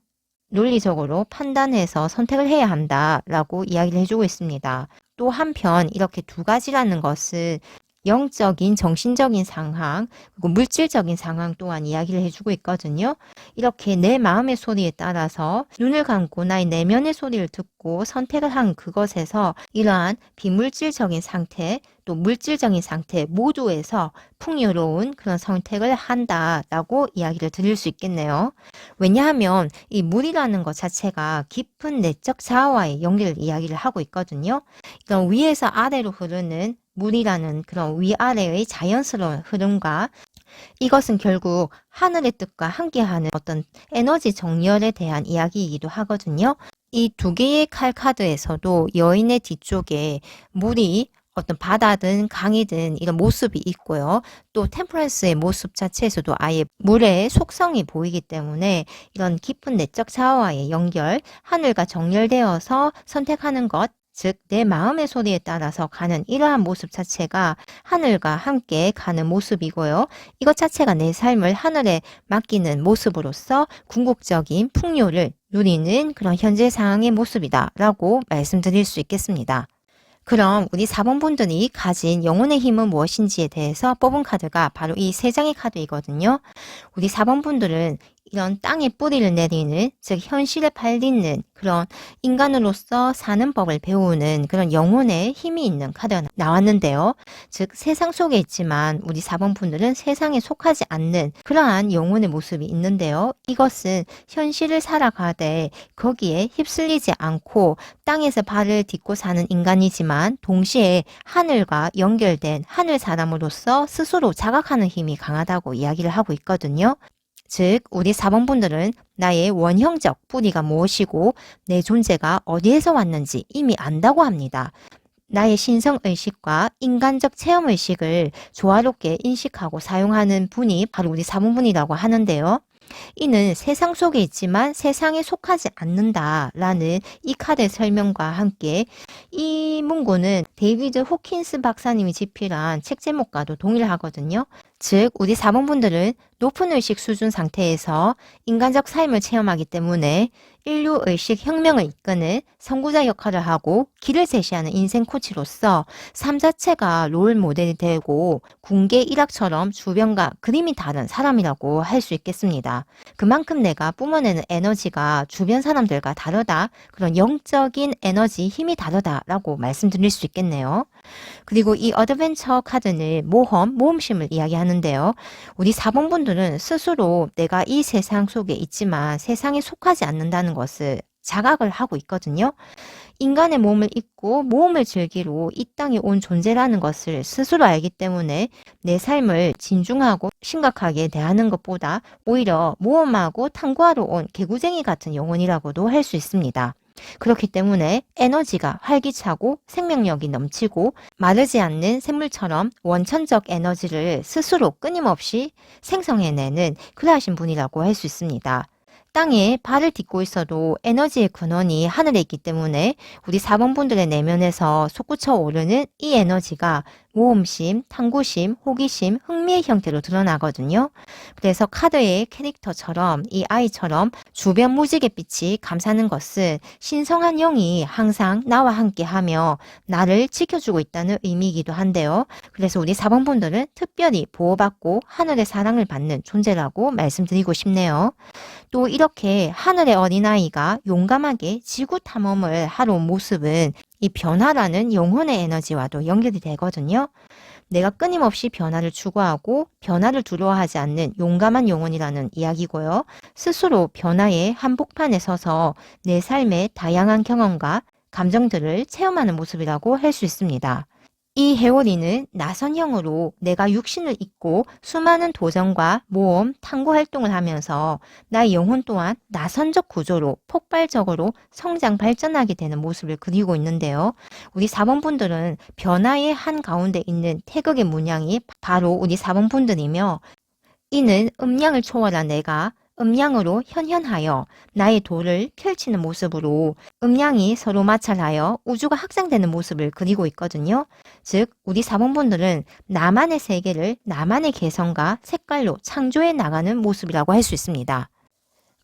논리적으로 판단해서 선택을 해야 한다라고 이야기를 해주고 있습니다. 또 한편 이렇게 2가지라는 것은 영적인 정신적인 상황 그리고 물질적인 상황 또한 이야기를 해주고 있거든요. 이렇게 내 마음의 소리에 따라서 눈을 감고 나의 내면의 소리를 듣고 선택을 한 그것에서 이러한 비물질적인 상태 또 물질적인 상태 모두에서 풍요로운 그런 선택을 한다라고 이야기를 드릴 수 있겠네요. 왜냐하면 이 물이라는 것 자체가 깊은 내적 자아와의 연결을 이야기를 하고 있거든요. 이런 위에서 아래로 흐르는 물이라는 그런 위아래의 자연스러운 흐름과 이것은 결국 하늘의 뜻과 함께하는 어떤 에너지 정렬에 대한 이야기이기도 하거든요. 이 두 개의 칼 카드에서도 여인의 뒤쪽에 물이 어떤 바다든 강이든 이런 모습이 있고요. 또 템퍼런스의 모습 자체에서도 아예 물의 속성이 보이기 때문에 이런 깊은 내적 자아와의 연결, 하늘과 정렬되어서 선택하는 것, 즉 내 마음의 소리에 따라서 가는 이러한 모습 자체가 하늘과 함께 가는 모습이고요. 이것 자체가 내 삶을 하늘에 맡기는 모습으로서 궁극적인 풍요를 누리는 그런 현재 상황의 모습이다 라고 말씀드릴 수 있겠습니다. 그럼 우리 4번 분들이 가진 영혼의 힘은 무엇인지에 대해서 뽑은 카드가 바로 이 3장의 카드이거든요. 우리 4번 분들은 이런 땅에 뿌리를 내리는, 즉 현실에 발딛는 그런 인간으로서 사는 법을 배우는 그런 영혼의 힘이 있는 카드가 나왔는데요. 즉 세상 속에 있지만 우리 4번 분들은 세상에 속하지 않는 그러한 영혼의 모습이 있는데요. 이것은 현실을 살아가되 거기에 휩쓸리지 않고 땅에서 발을 딛고 사는 인간이지만 동시에 하늘과 연결된 하늘 사람으로서 스스로 자각하는 힘이 강하다고 이야기를 하고 있거든요. 즉 우리 4번 분들은 나의 원형적 뿌리가 무엇이고 내 존재가 어디에서 왔는지 이미 안다고 합니다. 나의 신성의식과 인간적 체험의식을 조화롭게 인식하고 사용하는 분이 바로 우리 4번 분이라고 하는데요. 이는 세상 속에 있지만 세상에 속하지 않는다라는 이 카드의 설명과 함께 이 문구는 데이비드 호킨스 박사님이 집필한 책 제목과도 동일하거든요. 즉 우리 4번 분들은 높은 의식 수준 상태에서 인간적 삶을 체험하기 때문에 인류 의식 혁명을 이끄는 선구자 역할을 하고 길을 제시하는 인생 코치로서 삶 자체가 롤 모델이 되고 궁계 일학처럼 주변과 그림이 다른 사람이라고 할 수 있겠습니다. 그만큼 내가 뿜어내는 에너지가 주변 사람들과 다르다. 그런 영적인 에너지 힘이 다르다라고 말씀드릴 수 있겠네요. 그리고 이 어드벤처 카드는 모험심을 이야기하는데요. 우리 4번 분들은 스스로 내가 이 세상 속에 있지만 세상에 속하지 않는다는 것을 자각을 하고 있거든요. 인간의 몸을 입고 모험을 즐기러 이 땅에 온 존재라는 것을 스스로 알기 때문에 내 삶을 진중하고 심각하게 대하는 것보다 오히려 모험하고 탐구하러 온 개구쟁이 같은 영혼이라고도 할 수 있습니다. 그렇기 때문에 에너지가 활기차고 생명력이 넘치고 마르지 않는 샘물처럼 원천적 에너지를 스스로 끊임없이 생성해내는 그러하신 분이라고 할 수 있습니다. 땅에 발을 딛고 있어도 에너지의 근원이 하늘에 있기 때문에 우리 4번 분들의 내면에서 솟구쳐 오르는 이 에너지가 모험심, 탐구심, 호기심, 흥미의 형태로 드러나거든요. 그래서 카드의 캐릭터처럼 이 아이처럼 주변 무지개 빛이 감싸는 것은 신성한 영이 항상 나와 함께하며 나를 지켜주고 있다는 의미이기도 한데요. 그래서 우리 4번 분들은 특별히 보호받고 하늘의 사랑을 받는 존재라고 말씀드리고 싶네요. 또 이렇게 하늘의 어린아이가 용감하게 지구 탐험을 하러 온 모습은 이 변화라는 영혼의 에너지와도 연결이 되거든요. 내가 끊임없이 변화를 추구하고 변화를 두려워하지 않는 용감한 영혼이라는 이야기고요. 스스로 변화의 한복판에 서서 내 삶의 다양한 경험과 감정들을 체험하는 모습이라고 할 수 있습니다. 이 해오리는 나선형으로 내가 육신을 입고 수많은 도전과 모험, 탐구 활동을 하면서 나의 영혼 또한 나선적 구조로 폭발적으로 성장 발전하게 되는 모습을 그리고 있는데요. 우리 4번 분들은 변화의 한가운데 있는 태극의 문양이 바로 우리 4번 분들이며 이는 음양을 초월한 내가 음양으로 현현하여 나의 도를 펼치는 모습으로 음양이 서로 마찰하여 우주가 확장되는 모습을 그리고 있거든요. 즉 우리 4번 분들은 나만의 세계를 나만의 개성과 색깔로 창조해 나가는 모습이라고 할 수 있습니다.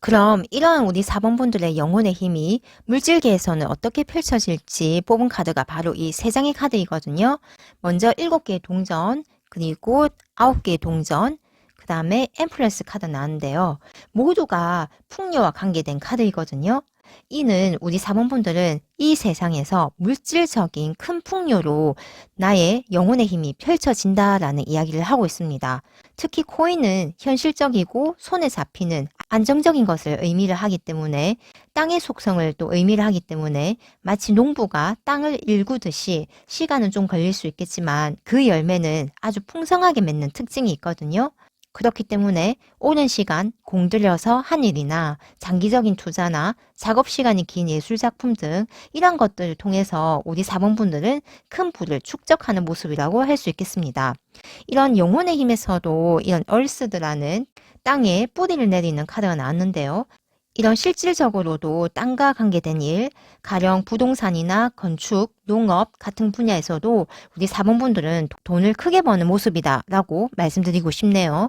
그럼 이러한 우리 4번 분들의 영혼의 힘이 물질계에서는 어떻게 펼쳐질지 뽑은 카드가 바로 이 3장의 카드이거든요. 먼저 7개의 동전, 그리고 9개의 동전, 그 다음에 엠프레스 카드 나왔는데요. 모두가 풍요와 관계된 카드이거든요. 이는 우리 4번 분들은 이 세상에서 물질적인 큰 풍요로 나의 영혼의 힘이 펼쳐진다라는 이야기를 하고 있습니다. 특히 코인은 현실적이고 손에 잡히는 안정적인 것을 의미를 하기 때문에 땅의 속성을 또 의미를 하기 때문에 마치 농부가 땅을 일구듯이 시간은 좀 걸릴 수 있겠지만 그 열매는 아주 풍성하게 맺는 특징이 있거든요. 그렇기 때문에 오랜 시간 공들여서 한 일이나 장기적인 투자나 작업 시간이 긴 예술작품 등 이런 것들을 통해서 우리 4번 분들은 큰 부를 축적하는 모습이라고 할 수 있겠습니다. 이런 영혼의 힘에서도 이런 얼스드라는 땅에 뿌리를 내리는 카드가 나왔는데요. 이런 실질적으로도 땅과 관계된 일, 가령 부동산이나 건축, 농업 같은 분야에서도 우리 4번 분들은 돈을 크게 버는 모습이다 라고 말씀드리고 싶네요.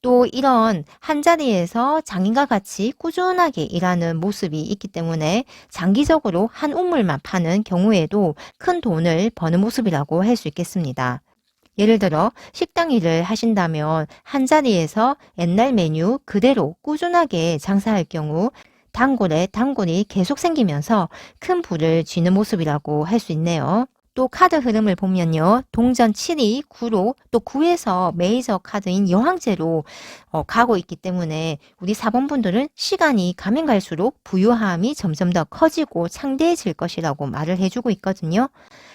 또 이런 한자리에서 장인과 같이 꾸준하게 일하는 모습이 있기 때문에 장기적으로 한 우물만 파는 경우에도 큰 돈을 버는 모습이라고 할 수 있겠습니다. 예를 들어 식당 일을 하신다면 한자리에서 옛날 메뉴 그대로 꾸준하게 장사할 경우 단골에 단골이 계속 생기면서 큰 부를 쥐는 모습이라고 할 수 있네요. 또 카드 흐름을 보면요. 동전 7이 9로 또 9에서 메이저 카드인 여왕제로 가고 있기 때문에 우리 4번 분들은 시간이 가면 갈수록 부유함이 점점 더 커지고 창대해질 것이라고 말을 해주고 있거든요.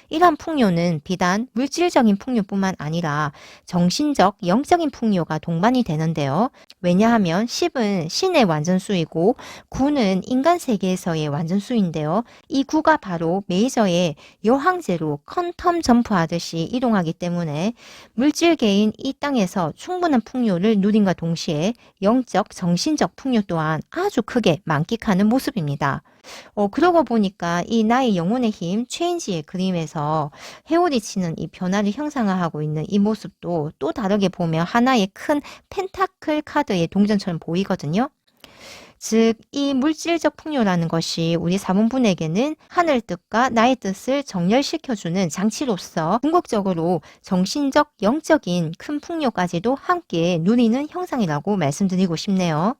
이러한 풍요는 비단 물질적인 풍요뿐만 아니라 정신적, 영적인 풍요가 동반이 되는데요. 왜냐하면 10은 신의 완전수이고 9는 인간 세계에서의 완전수인데요. 이 9가 바로 메이저의 여황제로 퀀텀 점프하듯이 이동하기 때문에 물질계인 이 땅에서 충분한 풍요를 누림과 동시에 영적, 정신적 풍요 또한 아주 크게 만끽하는 모습입니다. 그러고 보니까 이 나의 영혼의 힘, 체인지의 그림에서 회오리 치는 이 변화를 형상화하고 있는 이 모습도 또 다르게 보면 하나의 큰 펜타클 카드의 동전처럼 보이거든요. 즉, 이 물질적 풍요라는 것이 우리 4번분에게는 하늘 뜻과 나의 뜻을 정렬시켜주는 장치로서 궁극적으로 정신적, 영적인 큰 풍요까지도 함께 누리는 형상이라고 말씀드리고 싶네요.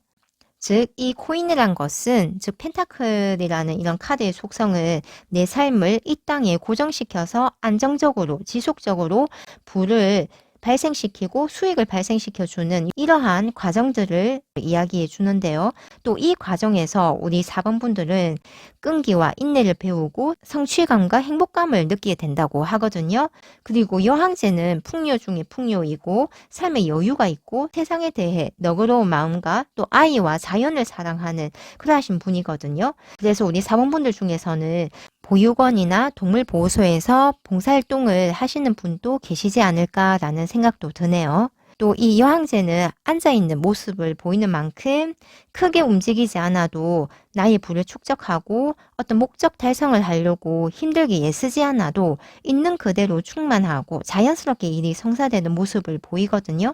즉, 이 코인이란 것은, 즉, 펜타클이라는 이런 카드의 속성을 내 삶을 이 땅에 고정시켜서 안정적으로, 지속적으로 부를 발생시키고 수익을 발생시켜주는 이러한 과정들을 이야기해 주는데요. 또 이 과정에서 우리 4번 분들은 끈기와 인내를 배우고 성취감과 행복감을 느끼게 된다고 하거든요. 그리고 여항제는 풍요 중에 풍요이고 삶의 여유가 있고 세상에 대해 너그러운 마음과 또 아이와 자연을 사랑하는 그러하신 분이거든요. 그래서 우리 4번 분들 중에서는 보육원이나 동물보호소에서 봉사활동을 하시는 분도 계시지 않을까라는 생각도 드네요. 또 이 여항제는 앉아있는 모습을 보이는 만큼 크게 움직이지 않아도 나의 부를 축적하고 어떤 목적 달성을 하려고 힘들게 애쓰지 않아도 있는 그대로 충만하고 자연스럽게 일이 성사되는 모습을 보이거든요.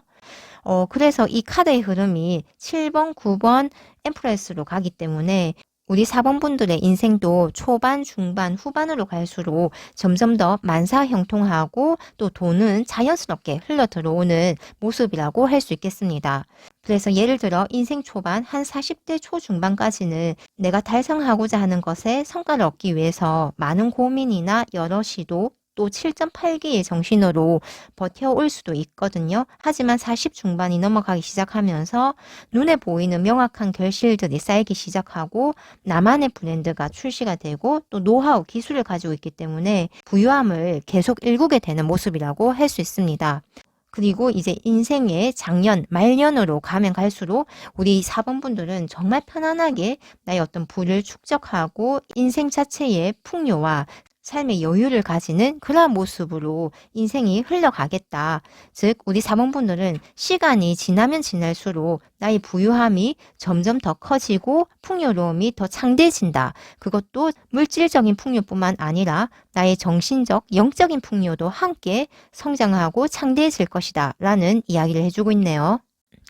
그래서 이 카드의 흐름이 7번, 9번 엠프레스로 가기 때문에 우리 4번 분들의 인생도 초반, 중반, 후반으로 갈수록 점점 더 만사형통하고 또 돈은 자연스럽게 흘러 들어오는 모습이라고 할 수 있겠습니다. 그래서 예를 들어 인생 초반 한 40대 초중반까지는 내가 달성하고자 하는 것에 성과를 얻기 위해서 많은 고민이나 여러 시도 또 7.8기의 정신으로 버텨올 수도 있거든요. 하지만 40 중반이 넘어가기 시작하면서 눈에 보이는 명확한 결실들이 쌓이기 시작하고 나만의 브랜드가 출시가 되고 또 노하우, 기술을 가지고 있기 때문에 부유함을 계속 일구게 되는 모습이라고 할 수 있습니다. 그리고 이제 인생의 장년, 말년으로 가면 갈수록 우리 4번 분들은 정말 편안하게 나의 어떤 부를 축적하고 인생 자체의 풍요와 삶의 여유를 가지는 그러한 모습으로 인생이 흘러가겠다. 즉 우리 4번 분들은 시간이 지나면 지날수록 나의 부유함이 점점 더 커지고 풍요로움이 더 창대해진다. 그것도 물질적인 풍요뿐만 아니라 나의 정신적, 영적인 풍요도 함께 성장하고 창대해질 것이다. 라는 이야기를 해주고 있네요.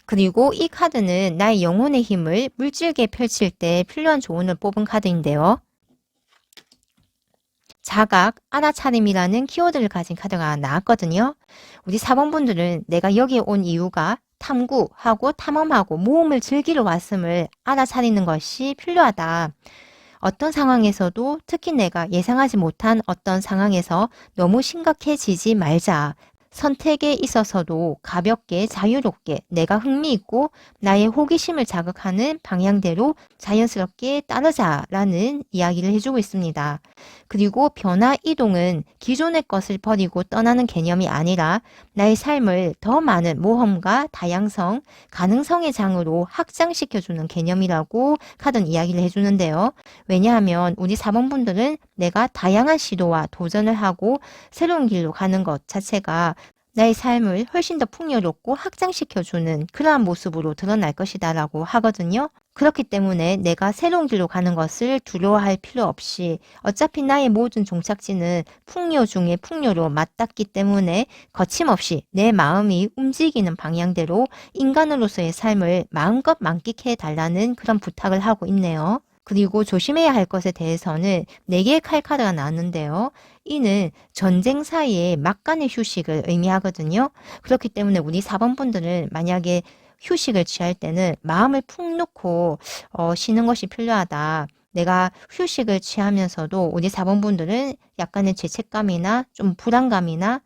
그리고 이 카드는 나의 영혼의 힘을 물질계에 펼칠 때 필요한 조언을 뽑은 카드인데요. 자각, 알아차림이라는 키워드를 가진 카드가 나왔거든요. 우리 4번분들은 내가 여기에 온 이유가 탐구하고 탐험하고 모험을 즐기러 왔음을 알아차리는 것이 필요하다. 어떤 상황에서도 특히 내가 예상하지 못한 어떤 상황에서 너무 심각해지지 말자. 선택에 있어서도 가볍게 자유롭게 내가 흥미있고 나의 호기심을 자극하는 방향대로 자연스럽게 따르자라는 이야기를 해주고 있습니다. 그리고 변화 이동은 기존의 것을 버리고 떠나는 개념이 아니라 나의 삶을 더 많은 모험과 다양성, 가능성의 장으로 확장시켜주는 개념이라고 카드는 이야기를 해주는데요. 왜냐하면 우리 4번분들은 내가 다양한 시도와 도전을 하고 새로운 길로 가는 것 자체가 나의 삶을 훨씬 더 풍요롭고 확장시켜주는 그러한 모습으로 드러날 것이다 라고 하거든요. 그렇기 때문에 내가 새로운 길로 가는 것을 두려워할 필요 없이 어차피 나의 모든 종착지는 풍요 중에 풍요로 맞닿기 때문에 거침없이 내 마음이 움직이는 방향대로 인간으로서의 삶을 마음껏 만끽해 달라는 그런 부탁을 하고 있네요. 그리고 조심해야 할 것에 대해서는 4개의 칼카드가 나왔는데요. 이는 전쟁 사이에 막간의 휴식을 의미하거든요. 그렇기 때문에 우리 4번분들은 만약에 휴식을 취할 때는 마음을 푹 놓고 쉬는 것이 필요하다. 내가 휴식을 취하면서도 우리 4번분들은 약간의 죄책감이나 좀 불안감이나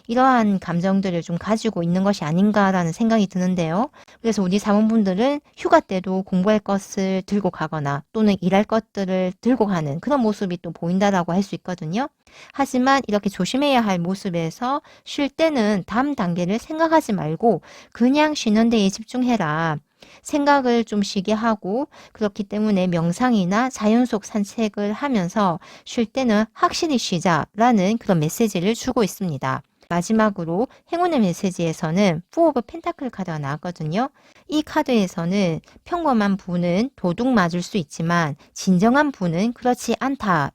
이러한 감정들을 좀 가지고 있는 것이 아닌가라는 생각이 드는데요. 그래서 우리 사원분들은 휴가 때도 공부할 것을 들고 가거나 또는 일할 것들을 들고 가는 그런 모습이 또 보인다라고 할 수 있거든요. 하지만 이렇게 조심해야 할 모습에서 쉴 때는 다음 단계를 생각하지 말고 그냥 쉬는 데에 집중해라. 생각을 좀 쉬게 하고 그렇기 때문에 명상이나 자연 속 산책을 하면서 쉴 때는 확실히 쉬자라는 그런 메시지를 주고 있습니다. 마지막으로 행운의 메시지에서는 4 오브 펜타클 카드가 나왔거든요. 이 카드에서는 평범한 부는 도둑 맞을 수 있지만 진정한 부는 그렇지 않다.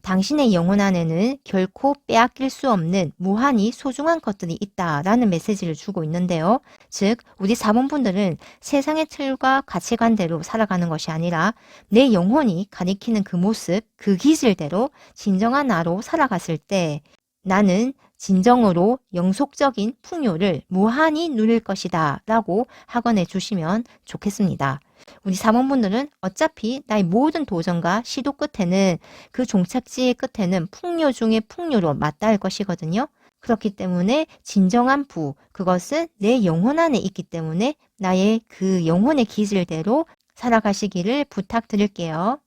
당신의 영혼 안에는 결코 빼앗길 수 없는 무한히 소중한 것들이 있다라는 메시지를 주고 있는데요. 즉 우리 4번분들은 세상의 틀과 가치관대로 살아가는 것이 아니라 내 영혼이 가리키는 그 모습, 그 기질대로 진정한 나로 살아갔을 때 나는 진정으로 영속적인 풍요를 무한히 누릴 것이다 라고 학원해 주시면 좋겠습니다. 우리 사모분들은 어차피 나의 모든 도전과 시도 끝에는 그 종착지의 끝에는 풍요 중에 풍요로 맞닿을 것이거든요. 그렇기 때문에 진정한 부, 그것은 내 영혼 안에 있기 때문에 나의 그 영혼의 기질대로 살아가시기를 부탁드릴게요.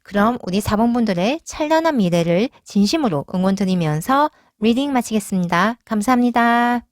그럼 우리 4번분들의 찬란한 미래를 진심으로 응원드리면서 리딩 마치겠습니다. 감사합니다.